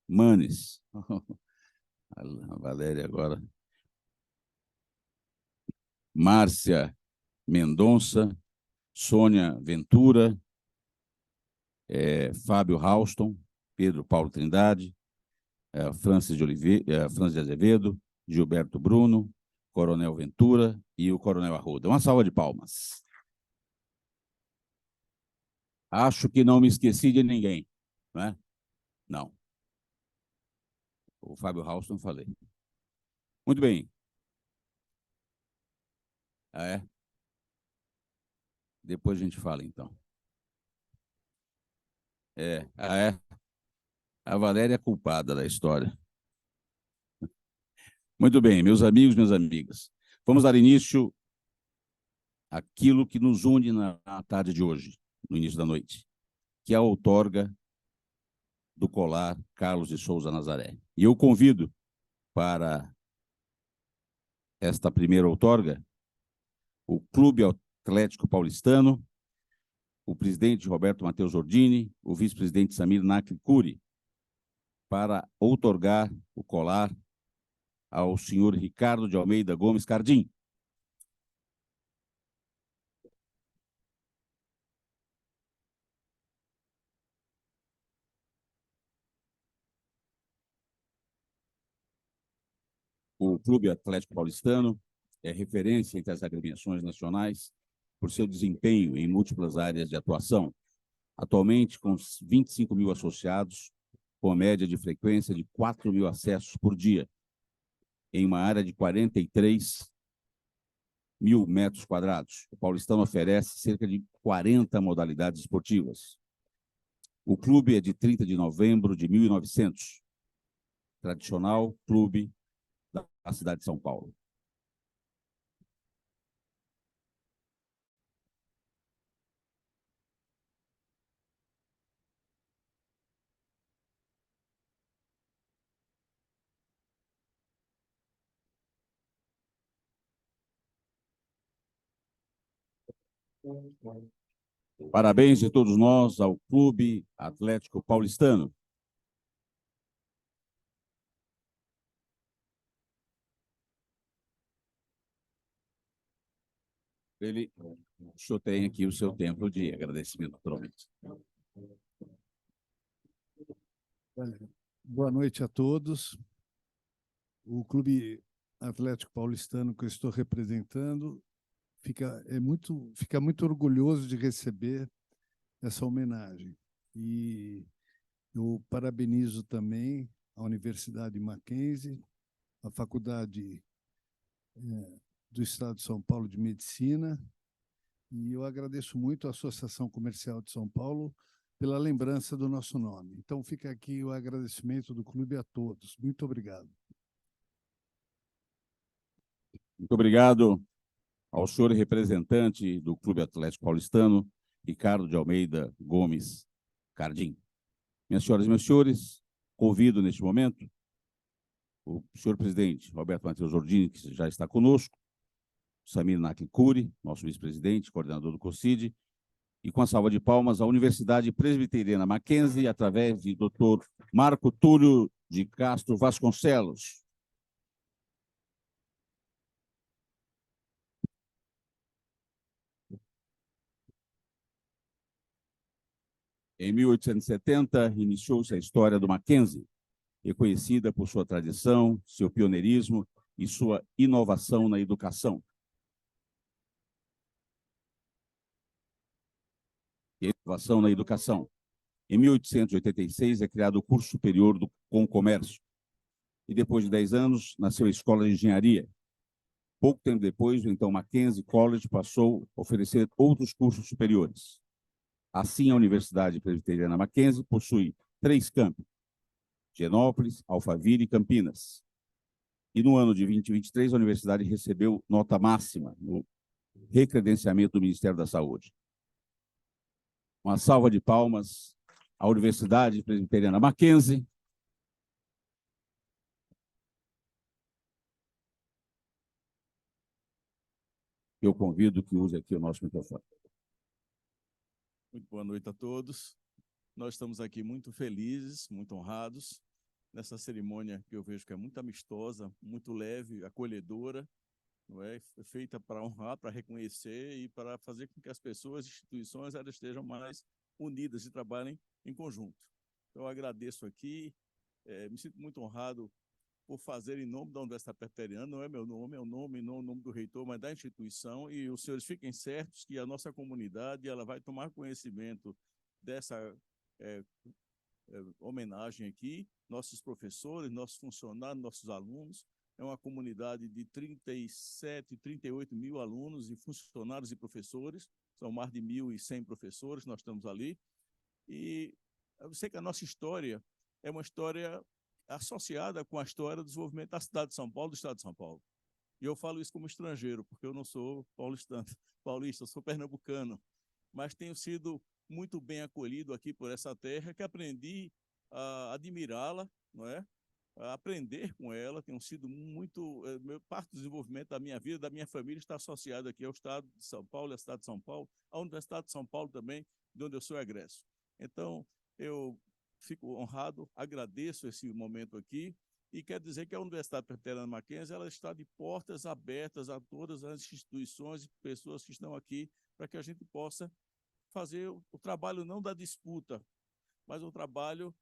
Manes, a Valéria agora, Márcia Mendonça, Sônia Ventura, Fábio Rauston, Pedro Paulo Trindade, Francis de Azevedo, Gilberto Bruno, Coronel Ventura e o Coronel Arruda. Uma salva de palmas. Acho que não me esqueci de ninguém, não é? Não. O Fábio Rauston falei. Muito bem. Depois a gente fala, então. A Valéria é culpada da história. Muito bem, meus amigos, minhas amigas. Vamos dar início àquilo que nos une na tarde de hoje, no início da noite, que é a outorga do colar Carlos de Souza Nazaré. E eu convido para esta primeira outorga o Clube Atlético Paulistano, o presidente Roberto Matheus Ordini, o vice-presidente Samir Nakri Curi, para outorgar o colar ao senhor Ricardo de Almeida Gomes Cardim. O Clube Atlético Paulistano é referência entre as agremiações nacionais por seu desempenho em múltiplas áreas de atuação. Atualmente, com 25 mil associados, com a média de frequência de 4 mil acessos por dia, em uma área de 43 mil metros quadrados. O Paulistano oferece cerca de 40 modalidades esportivas. O clube é de 30 de novembro de 1900, tradicional clube da cidade de São Paulo. Parabéns de todos nós ao Clube Atlético Paulistano. O senhor tem aqui o seu tempo de agradecimento, naturalmente. Boa noite a todos. O Clube Atlético Paulistano que eu estou representando fica muito orgulhoso de receber essa homenagem. E eu parabenizo também a Universidade Mackenzie, a Faculdade do Estado de São Paulo de Medicina, e eu agradeço muito à Associação Comercial de São Paulo pela lembrança do nosso nome. Então, fica aqui o agradecimento do clube a todos. Muito obrigado. Muito obrigado ao senhor representante do Clube Atlético Paulistano, Ricardo de Almeida Gomes Cardim. Minhas senhoras e meus senhores, convido neste momento o senhor presidente Roberto Matheus Ordini, que já está conosco, Samir Nakli-Curi, nosso vice-presidente, coordenador do COCID, e com a salva de palmas, a Universidade Presbiteriana Mackenzie, através de Dr. Marco Túlio de Castro Vasconcelos. Em 1870, iniciou-se a história do Mackenzie, reconhecida por sua tradição, seu pioneirismo e sua inovação na educação. Inovação na educação. Em 1886, é criado o curso superior com comércio. E depois de 10 anos, nasceu a Escola de Engenharia. Pouco tempo depois, o então Mackenzie College passou a oferecer outros cursos superiores. Assim, a Universidade Presbiteriana Mackenzie possui 3 campos: Genópolis, Alphaville e Campinas. E no ano de 2023, a universidade recebeu nota máxima no recredenciamento do Ministério da Saúde. Uma salva de palmas à Universidade Presbiteriana Mackenzie. Eu convido que use aqui o nosso microfone. Muito boa noite a todos. Nós estamos aqui muito felizes, muito honrados, nessa cerimônia que eu vejo que é muito amistosa, muito leve, acolhedora, não é? Feita para honrar, para reconhecer e para fazer com que as pessoas, as instituições, elas estejam mais unidas e trabalhem em conjunto. Então, eu agradeço aqui, me sinto muito honrado por fazer em nome da Universidade Presbiteriana, não é meu nome, é o nome, não o nome do reitor, mas da instituição, e os senhores fiquem certos que a nossa comunidade ela vai tomar conhecimento dessa homenagem aqui, nossos professores, nossos funcionários, nossos alunos. É uma comunidade de 37, 38 mil alunos e funcionários e professores, são mais de 1.100 professores, nós estamos ali, e eu sei que a nossa história é uma história associada com a história do desenvolvimento da cidade de São Paulo, do estado de São Paulo. E eu falo isso como estrangeiro, porque eu não sou paulista, eu sou pernambucano, mas tenho sido muito bem acolhido aqui por essa terra, que aprendi a admirá-la, não é? A aprender com ela, tenho sido muito... parte do desenvolvimento da minha vida, da minha família, está associado aqui ao estado de São Paulo, à cidade de São Paulo, à Universidade de São Paulo também, de onde eu sou egresso. Então, eu fico honrado, agradeço esse momento aqui e quero dizer que a Universidade Presbiteriana Mackenzie ela está de portas abertas a todas as instituições e pessoas que estão aqui para que a gente possa fazer o trabalho não da disputa, mas o trabalho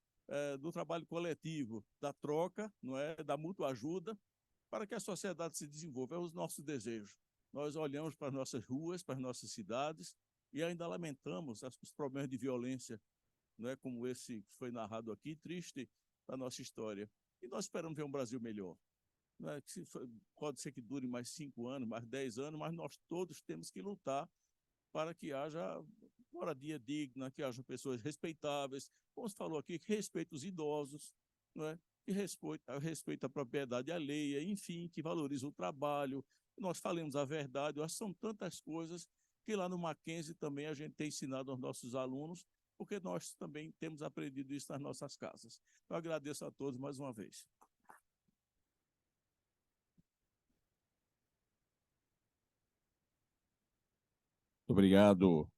do trabalho coletivo, da troca, não é, da mútua ajuda, para que a sociedade se desenvolva. É o nosso desejo. Nós olhamos para as nossas ruas, para as nossas cidades e ainda lamentamos os problemas de violência, não é, como esse que foi narrado aqui, triste da nossa história. E nós esperamos ver um Brasil melhor. Não é? Pode ser que dure mais 5 anos, mais 10 anos, mas nós todos temos que lutar para que haja moradia digna, que haja pessoas respeitáveis, como se falou aqui, que respeite os idosos, não é? Que respeite a propriedade alheia, enfim, que valorize o trabalho, nós falemos a verdade. Eu acho que são tantas coisas que lá no Mackenzie também a gente tem ensinado aos nossos alunos, porque nós também temos aprendido isso nas nossas casas. Eu agradeço a todos mais uma vez. Muito obrigado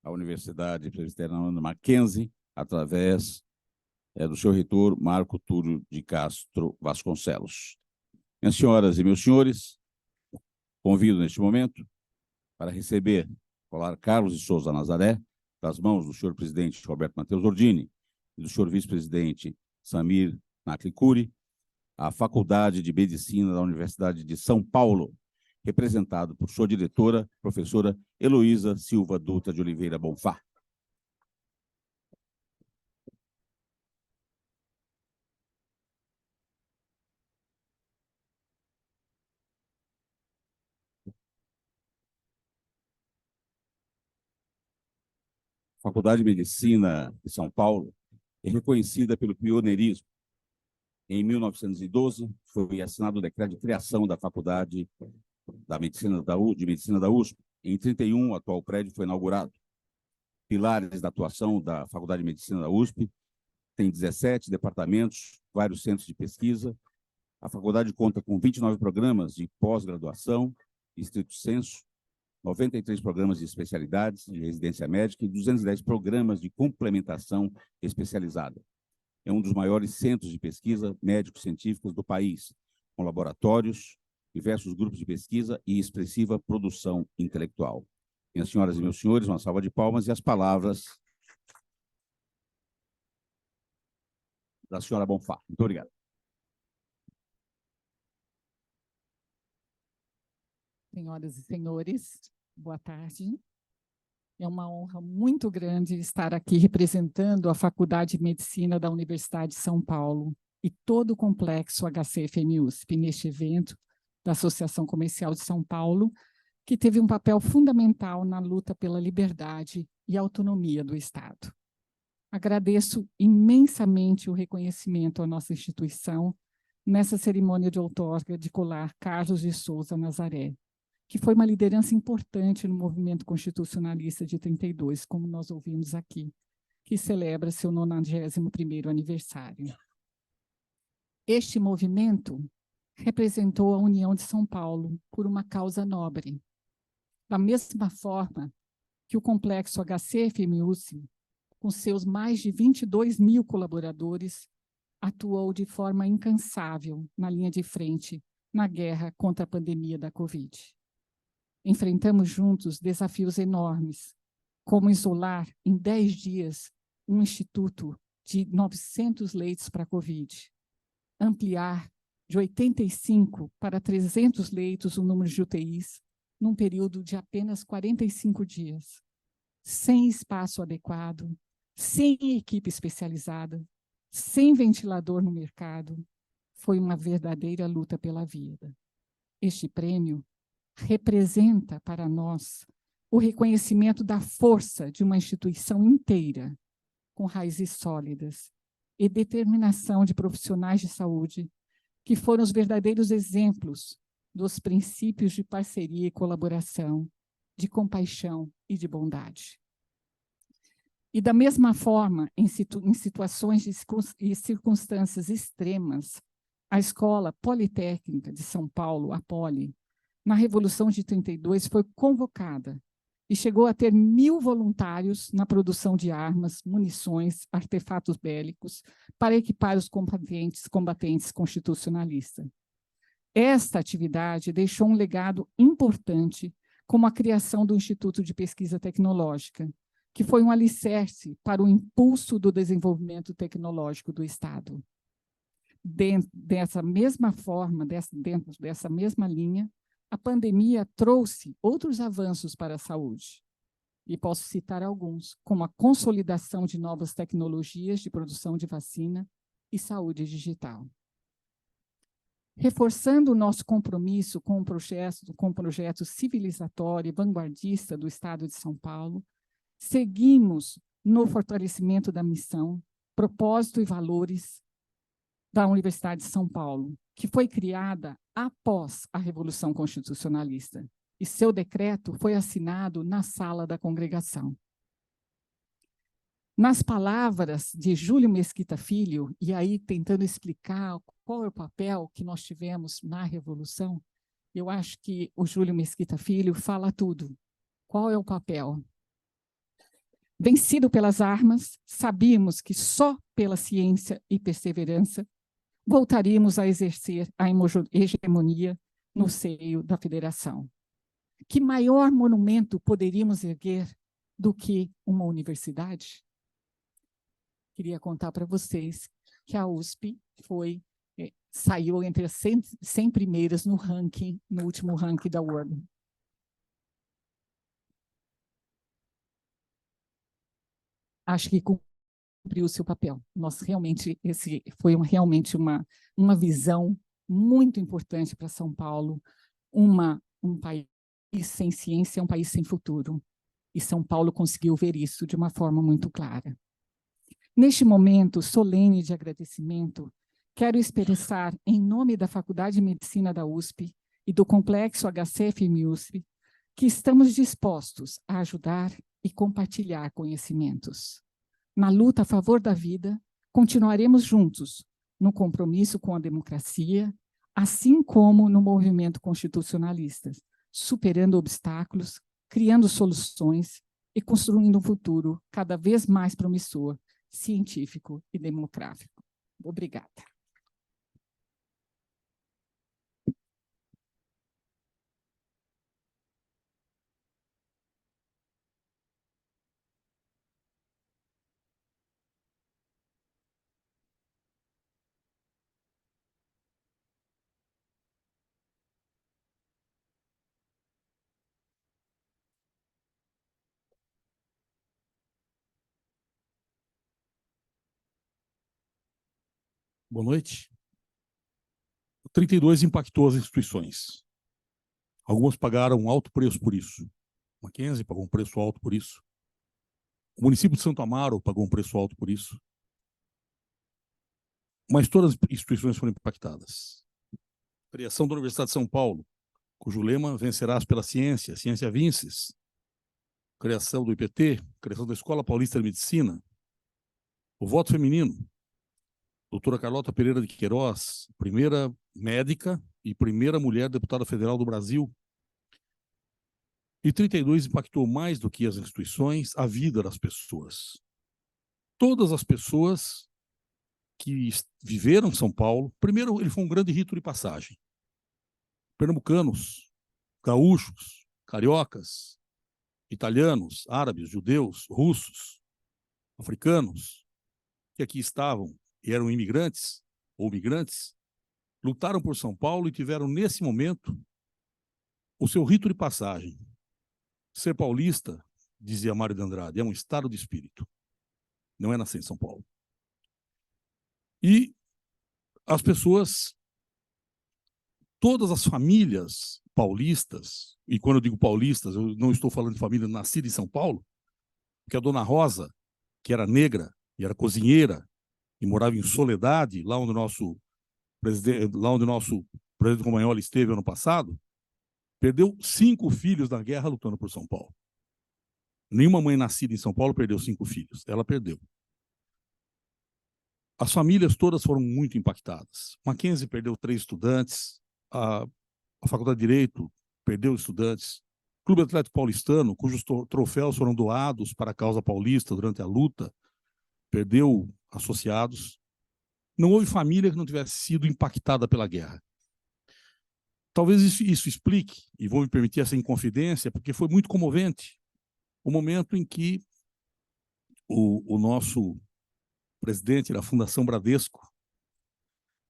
à Universidade Presbiteriana Mackenzie, através do seu reitor, Marco Túlio de Castro Vasconcelos. Minhas senhoras e meus senhores, convido neste momento para receber o colar Carlos de Souza Nazaré, das mãos do senhor presidente Roberto Matheus Ordini e do senhor vice-presidente Samir Naklicuri, a Faculdade de Medicina da Universidade de São Paulo, representado por sua diretora, professora Heloísa Silva Dutra de Oliveira Bonfá. A Faculdade de Medicina de São Paulo é reconhecida pelo pioneirismo. Em 1912, foi assinado o decreto de criação da Faculdade de Medicina da USP. Em 1931, o atual prédio foi inaugurado. Pilares da atuação da Faculdade de Medicina da USP tem 17 departamentos, vários centros de pesquisa. A faculdade conta com 29 programas de pós-graduação, estrito sensu, 93 programas de especialidades de residência médica e 210 programas de complementação especializada. É um dos maiores centros de pesquisa médico-científicos do país, com laboratórios, diversos grupos de pesquisa e expressiva produção intelectual. Minhas senhoras e meus senhores, uma salva de palmas e as palavras da senhora Bonfá. Muito obrigado. Senhoras e senhores, boa tarde. É uma honra muito grande estar aqui representando a Faculdade de Medicina da Universidade de São Paulo e todo o complexo HCFM-USP neste evento da Associação Comercial de São Paulo, que teve um papel fundamental na luta pela liberdade e autonomia do Estado. Agradeço imensamente o reconhecimento à nossa instituição nessa cerimônia de outorga de colar Carlos de Souza Nazaré, que foi uma liderança importante no movimento constitucionalista de 32, como nós ouvimos aqui, que celebra seu 91º aniversário. Este movimento representou a União de São Paulo por uma causa nobre. Da mesma forma que o complexo HCFM-USP, com seus mais de 22 mil colaboradores, atuou de forma incansável na linha de frente na guerra contra a pandemia da Covid. Enfrentamos juntos desafios enormes, como isolar em 10 dias um instituto de 900 leitos para a Covid, ampliar de 85 para 300 leitos o número de UTIs num período de apenas 45 dias, sem espaço adequado, sem equipe especializada, sem ventilador no mercado. Foi uma verdadeira luta pela vida. Este prêmio representa para nós o reconhecimento da força de uma instituição inteira, com raízes sólidas e determinação de profissionais de saúde, que foram os verdadeiros exemplos dos princípios de parceria e colaboração, de compaixão e de bondade. E da mesma forma, em situações e circunstâncias extremas, a Escola Politécnica de São Paulo, a Poli, na Revolução de 32, foi convocada e chegou a ter 1.000 voluntários na produção de armas, munições, artefatos bélicos para equipar os combatentes constitucionalistas. Esta atividade deixou um legado importante, como a criação do Instituto de Pesquisa Tecnológica, que foi um alicerce para o impulso do desenvolvimento tecnológico do Estado. Dentro dessa mesma forma, dentro dessa mesma linha, a pandemia trouxe outros avanços para a saúde. E posso citar alguns, como a consolidação de novas tecnologias de produção de vacina e saúde digital. Reforçando o nosso compromisso com o projeto civilizatório e vanguardista do Estado de São Paulo, seguimos no fortalecimento da missão, propósito e valores da Universidade de São Paulo, que foi criada após a Revolução Constitucionalista, e seu decreto foi assinado na sala da congregação. Nas palavras de Júlio Mesquita Filho, e aí tentando explicar qual é o papel que nós tivemos na Revolução, eu acho que o Júlio Mesquita Filho fala tudo. Qual é o papel? Vencido pelas armas, sabíamos que só pela ciência e perseverança voltaríamos a exercer a hegemonia no seio da federação. Que maior monumento poderíamos erguer do que uma universidade? Queria contar para vocês que a USP saiu entre as 100 primeiras no ranking, no último ranking da World. Acho que cumpriu o seu papel. Nós realmente, esse foi realmente uma visão muito importante para São Paulo, um país sem ciência é um país sem futuro. E São Paulo conseguiu ver isso de uma forma muito clara. Neste momento solene de agradecimento, quero expressar, em nome da Faculdade de Medicina da USP e do Complexo HCFM-USP, que estamos dispostos a ajudar e compartilhar conhecimentos. Na luta a favor da vida, continuaremos juntos no compromisso com a democracia, assim como no movimento constitucionalista, superando obstáculos, criando soluções e construindo um futuro cada vez mais promissor, científico e democrático. Obrigada. Boa noite. O 32 impactou as instituições. Algumas pagaram um alto preço por isso. Mackenzie pagou um preço alto por isso. O município de Santo Amaro pagou um preço alto por isso. Mas todas as instituições foram impactadas. A criação da Universidade de São Paulo, cujo lema vencerás pela ciência, ciência vinces. Criação do IPT, criação da Escola Paulista de Medicina. O voto feminino. Doutora Carlota Pereira de Queiroz, primeira médica e primeira mulher deputada federal do Brasil. E 32 impactou mais do que as instituições, a vida das pessoas. Todas as pessoas que viveram em São Paulo, primeiro ele foi um grande rito de passagem. Pernambucanos, gaúchos, cariocas, italianos, árabes, judeus, russos, africanos, que aqui estavam e eram imigrantes ou migrantes, lutaram por São Paulo e tiveram, nesse momento, o seu rito de passagem. Ser paulista, dizia Mário de Andrade, é um estado de espírito. Não é nascer em São Paulo. E as pessoas, todas as famílias paulistas, e quando eu digo paulistas, eu não estou falando de família nascida em São Paulo, porque a dona Rosa, que era negra e era cozinheira, e morava em Soledade, lá onde o nosso presidente Romagnoli esteve ano passado, perdeu 5 filhos na guerra lutando por São Paulo. Nenhuma mãe nascida em São Paulo perdeu 5 filhos. Ela perdeu. As famílias todas foram muito impactadas. Mackenzie perdeu 3 estudantes, a Faculdade de Direito perdeu estudantes, Clube Atlético Paulistano, cujos troféus foram doados para a causa paulista durante a luta, perdeu associados. Não houve família que não tivesse sido impactada pela guerra. Talvez isso explique, e vou me permitir essa inconfidência, porque foi muito comovente o momento em que o nosso presidente da Fundação Bradesco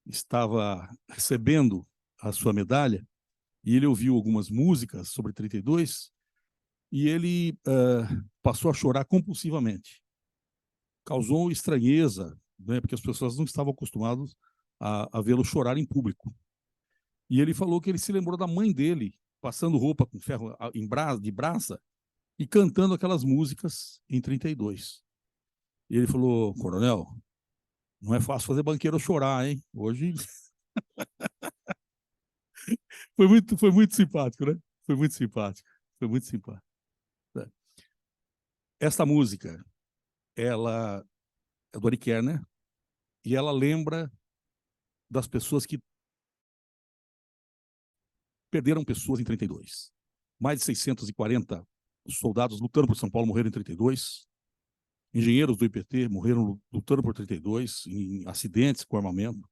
estava recebendo a sua medalha, e ele ouviu algumas músicas sobre 32, e ele passou a chorar compulsivamente. Causou estranheza, né, porque as pessoas não estavam acostumadas a vê-lo chorar em público. E ele falou que ele se lembrou da mãe dele, passando roupa com ferro de brasa e cantando aquelas músicas em 32. E ele falou: coronel, não é fácil fazer banqueiro chorar, hein? Hoje... foi muito simpático, né? Foi muito simpático. Foi muito simpático. Esta música, ela é do Ari Kerner, e ela lembra das pessoas que perderam pessoas em 32. Mais de 640 soldados lutando por São Paulo morreram em 32. Engenheiros do IPT morreram lutando por 32, em acidentes com armamento.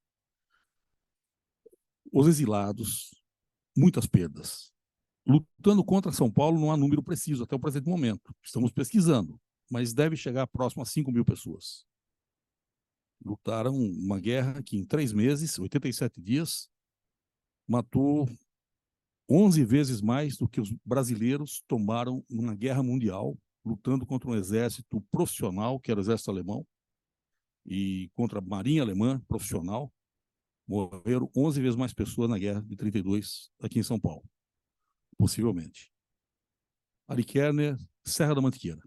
Os exilados, muitas perdas. Lutando contra São Paulo não há número preciso até o presente momento. Estamos pesquisando, mas deve chegar próximo a 5.000 pessoas. Lutaram uma guerra que em 3 meses, 87 dias, matou 11 vezes mais do que os brasileiros tomaram numa guerra mundial, lutando contra um exército profissional, que era o exército alemão, e contra a marinha alemã profissional. Morreram 11 vezes mais pessoas na guerra de 32 aqui em São Paulo, possivelmente. Ari Kerner, Serra da Mantiqueira.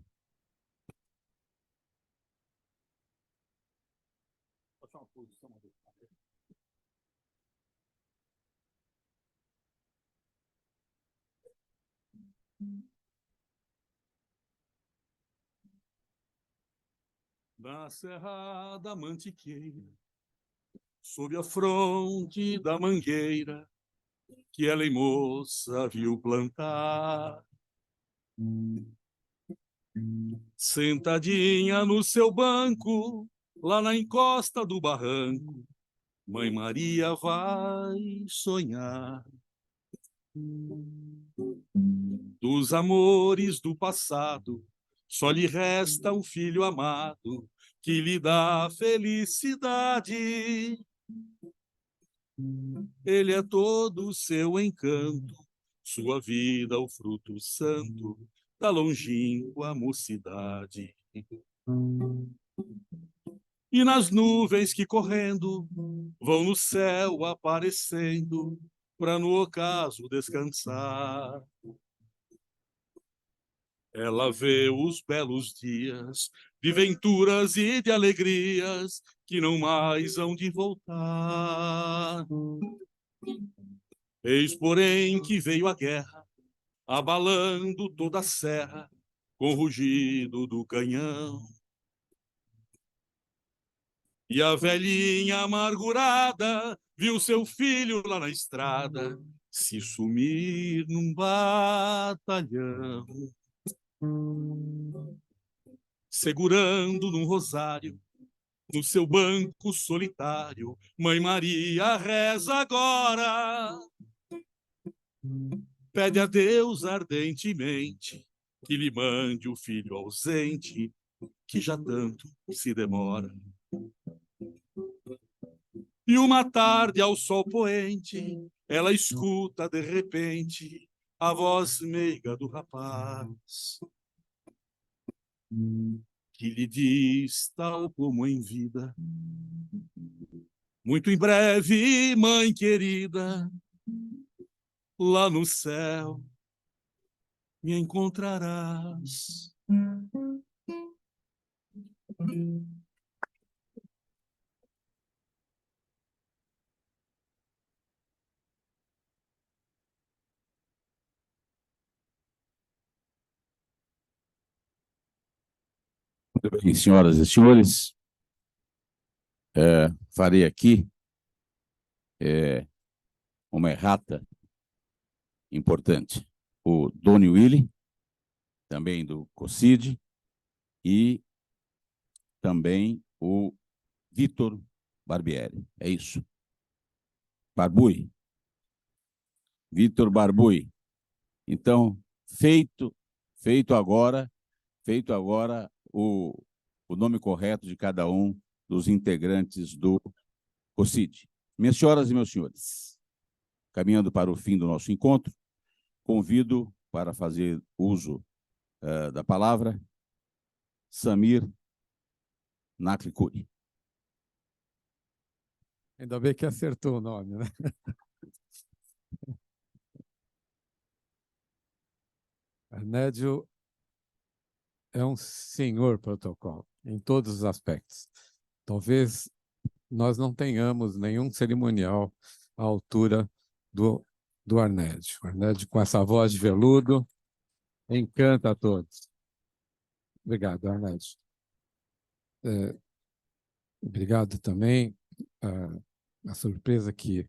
Na Serra da Mantiqueira, sob a fronte da mangueira, que ela em moça viu plantar. Sentadinha no seu banco, lá na encosta do barranco, Mãe Maria vai sonhar. Dos amores do passado, só lhe resta o filho amado, que lhe dá felicidade. Ele é todo o seu encanto, sua vida o fruto santo da longínqua mocidade. E nas nuvens que correndo vão no céu aparecendo, para no ocaso descansar. Ela vê os belos dias de venturas e de alegrias que não mais hão de voltar. Eis, porém, que veio a guerra, abalando toda a serra, com o rugido do canhão. E a velhinha amargurada viu seu filho lá na estrada se sumir num batalhão. Segurando num rosário, no seu banco solitário, Mãe Maria reza agora. Pede a Deus ardentemente que lhe mande o filho ausente, que já tanto se demora. E uma tarde ao sol poente, ela escuta de repente a voz meiga do rapaz, que lhe diz, tal como em vida: muito em breve, mãe querida, lá no céu me encontrarás. Muito bem, senhoras e senhores, farei aqui uma errata importante. o Doni Willi, também do COCID, e também o Vitor Barbieri. É isso. Barbui. Vitor Barbui. Então, feito agora o nome correto de cada um dos integrantes do COCID. Minhas senhoras e meus senhores, caminhando para o fim do nosso encontro, convido para fazer uso da palavra Samir Naklikuri. Ainda bem que acertou o nome, né? Arnédio é um senhor protocolo, em todos os aspectos. Talvez nós não tenhamos nenhum cerimonial à altura do Arnédio. O Arnédio, com essa voz de veludo, encanta a todos. Obrigado, Arnédio. Obrigado também a surpresa que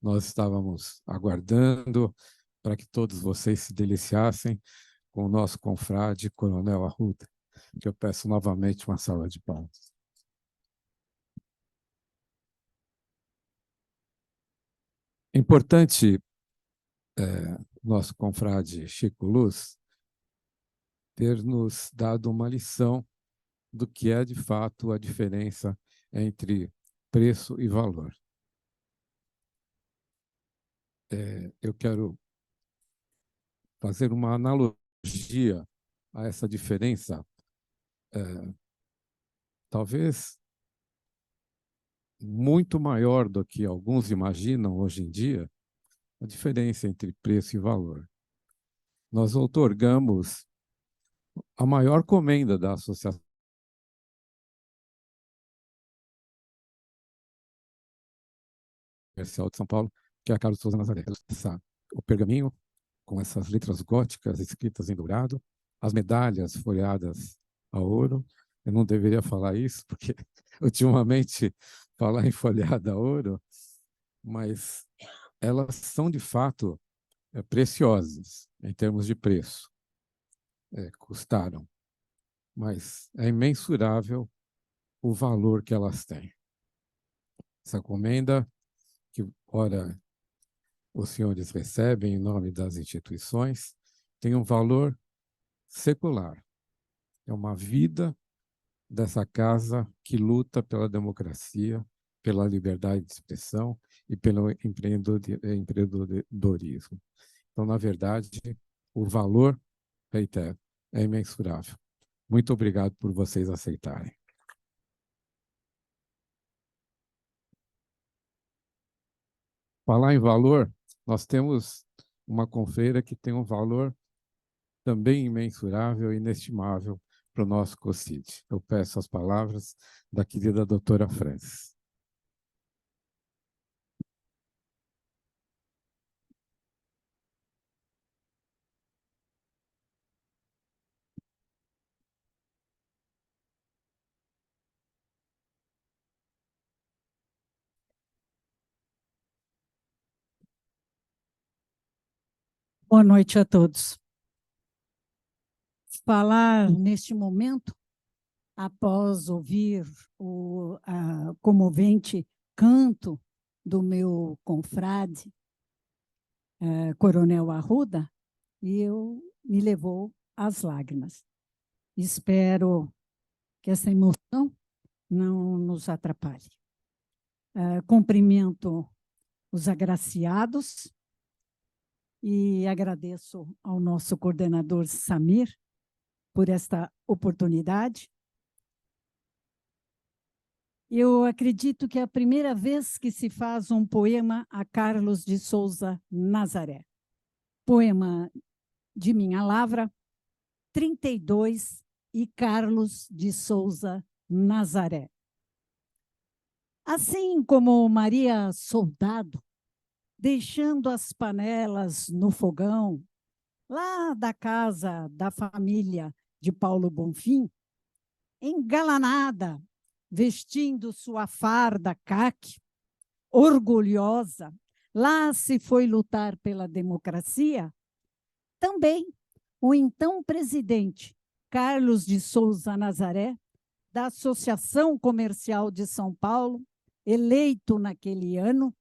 nós estávamos aguardando para que todos vocês se deliciassem com o nosso confrade Coronel Arruda, que eu peço novamente uma salva de palmas. É importante nosso confrade Chico Luz ter nos dado uma lição do que é, de fato, a diferença entre preço e valor. Eu quero fazer uma analogia a essa diferença, talvez muito maior do que alguns imaginam hoje em dia, a diferença entre preço e valor. Nós outorgamos a maior comenda da Associação Comercial de São Paulo, que é a Carlos Souza Nazaré. O pergaminho com essas letras góticas escritas em dourado, as medalhas folheadas a ouro. Eu não deveria falar isso, porque ultimamente falar em folheada a ouro, mas elas são, de fato, preciosas em termos de preço. Custaram, mas é imensurável o valor que elas têm. Essa comenda, que, ora, os senhores recebem em nome das instituições, tem um valor secular. É uma vida dessa casa que luta pela democracia, pela liberdade de expressão e pelo empreendedorismo. Então, na verdade, o valor, reitero, é imensurável. Muito obrigado por vocês aceitarem. Falar em valor, nós temos uma confreira que tem um valor também imensurável e inestimável para o nosso COCID. Eu peço as palavras da querida doutora Francis. Boa noite a todos. Falar neste momento, após ouvir o comovente canto do meu confrade, Coronel Arruda, me levou às lágrimas. Espero que essa emoção não nos atrapalhe. Cumprimento os agraciados e agradeço ao nosso coordenador Samir por esta oportunidade. Eu acredito que é a primeira vez que se faz um poema a Carlos de Souza Nazaré. Poema de minha lavra, 32 e Carlos de Souza Nazaré. Assim como Maria Soldado, deixando as panelas no fogão, lá da casa da família de Paulo Bonfim, engalanada, vestindo sua farda caque, orgulhosa, lá se foi lutar pela democracia, Também o então presidente Carlos de Souza Nazaré, da Associação Comercial de São Paulo, eleito naquele ano,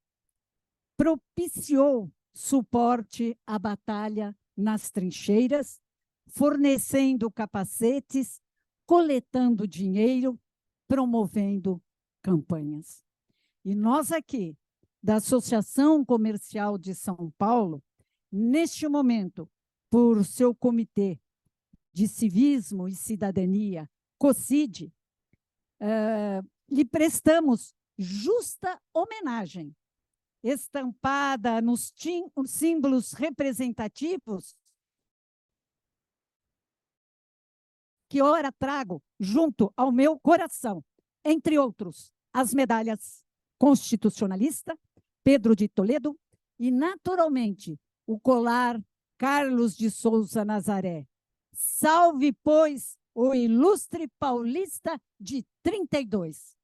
propiciou suporte à batalha nas trincheiras, fornecendo capacetes, coletando dinheiro, promovendo campanhas. E nós aqui, da Associação Comercial de São Paulo, neste momento, por seu comitê de civismo e cidadania, COCID, lhe prestamos justa homenagem, estampada nos símbolos representativos que ora trago junto ao meu coração, entre outros, as medalhas Constitucionalista, Pedro de Toledo e, naturalmente, o colar Carlos de Souza Nazaré. Salve, pois, o ilustre paulista de 32.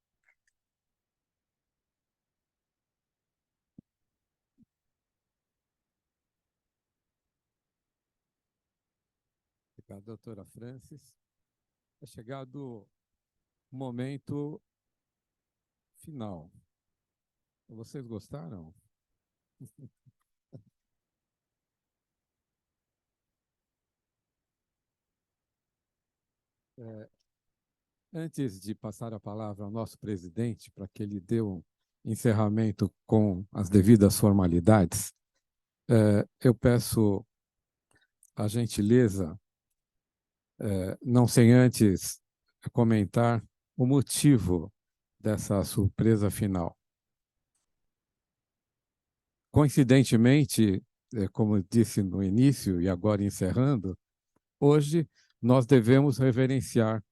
Obrigado, doutora Francis. É chegado o momento final. Vocês gostaram? Antes de passar a palavra ao nosso presidente, para que ele dê um encerramento com as devidas formalidades, eu peço a gentileza, não sem antes comentar o motivo dessa surpresa final. Coincidentemente, como disse no início e agora encerrando, hoje nós devemos reverenciar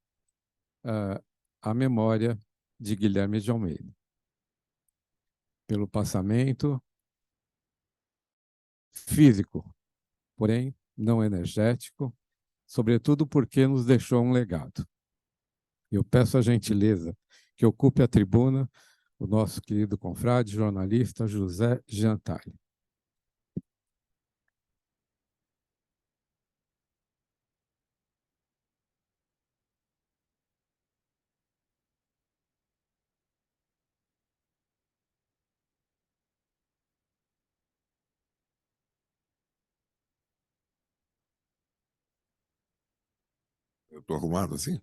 a memória de Guilherme de Almeida, pelo passamento físico, porém não energético, sobretudo porque nos deixou um legado. Eu peço a gentileza que ocupe a tribuna o nosso querido confrade jornalista José Giantali. Eu estou arrumado assim?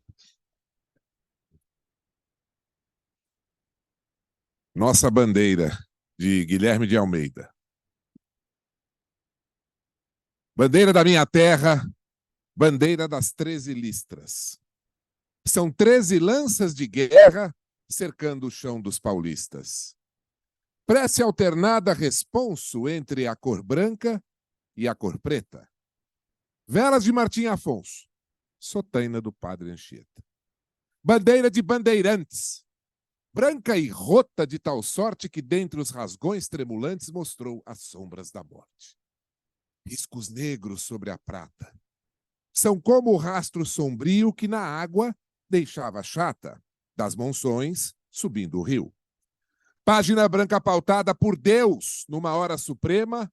Nossa bandeira, de Guilherme de Almeida. Bandeira da minha terra, bandeira das 13 listras. São 13 lanças de guerra cercando o chão dos paulistas. Prece alternada responso entre a cor branca e a cor preta. Velas de Martim Afonso, sotaina do Padre Anchieta. Bandeira de bandeirantes, branca e rota de tal sorte que dentre os rasgões tremulantes mostrou as sombras da morte. Riscos negros sobre a prata. São como o rastro sombrio que na água deixava chata, das monções subindo o rio. Página branca pautada por Deus numa hora suprema,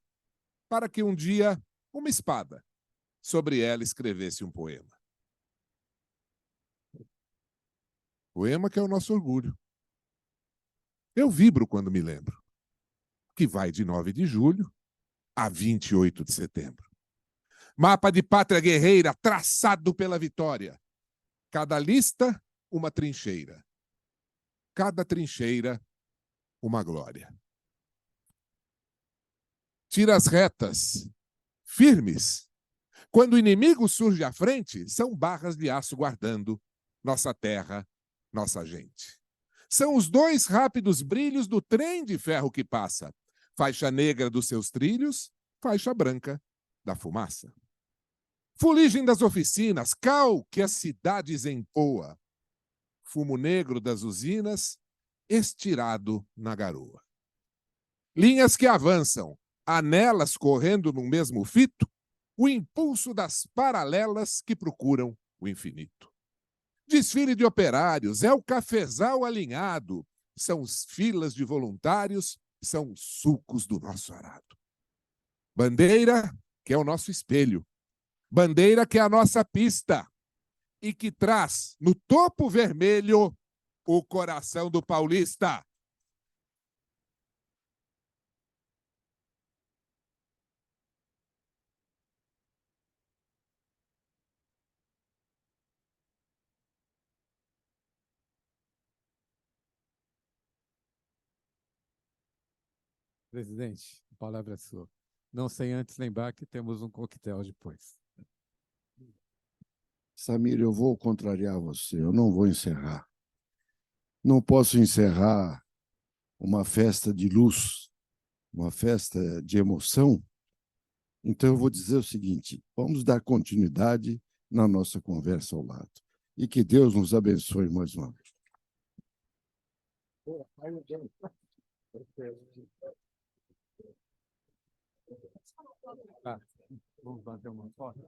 para que um dia uma espada sobre ela escrevesse um poema. Poema que é o nosso orgulho. Eu vibro quando me lembro, que vai de 9 de julho a 28 de setembro. Mapa de pátria guerreira traçado pela vitória. Cada lista, uma trincheira. Cada trincheira, uma glória. Tiras retas, firmes. Quando o inimigo surge à frente, são barras de aço guardando nossa terra, nossa gente. São os 2 rápidos brilhos do trem de ferro que passa. Faixa negra dos seus trilhos, faixa branca da fumaça. Fuligem das oficinas, cal que as cidades empoa. Fumo negro das usinas, estirado na garoa. Linhas que avançam, anelas correndo no mesmo fito, o impulso das paralelas que procuram o infinito. Desfile de operários, é o cafezal alinhado, são as filas de voluntários, são os sulcos do nosso arado. Bandeira, que é o nosso espelho, Bandeira que é a nossa pista e que traz no topo vermelho o coração do paulista. Presidente, a palavra é sua. Não sem antes lembrar que temos um coquetel depois. Samir, eu vou contrariar você, eu não vou encerrar. Não posso encerrar uma festa de luz, uma festa de emoção. Então, eu vou dizer o seguinte: vamos dar continuidade na nossa conversa ao lado. E que Deus nos abençoe mais uma vez. Tá. Vamos bater uma foto?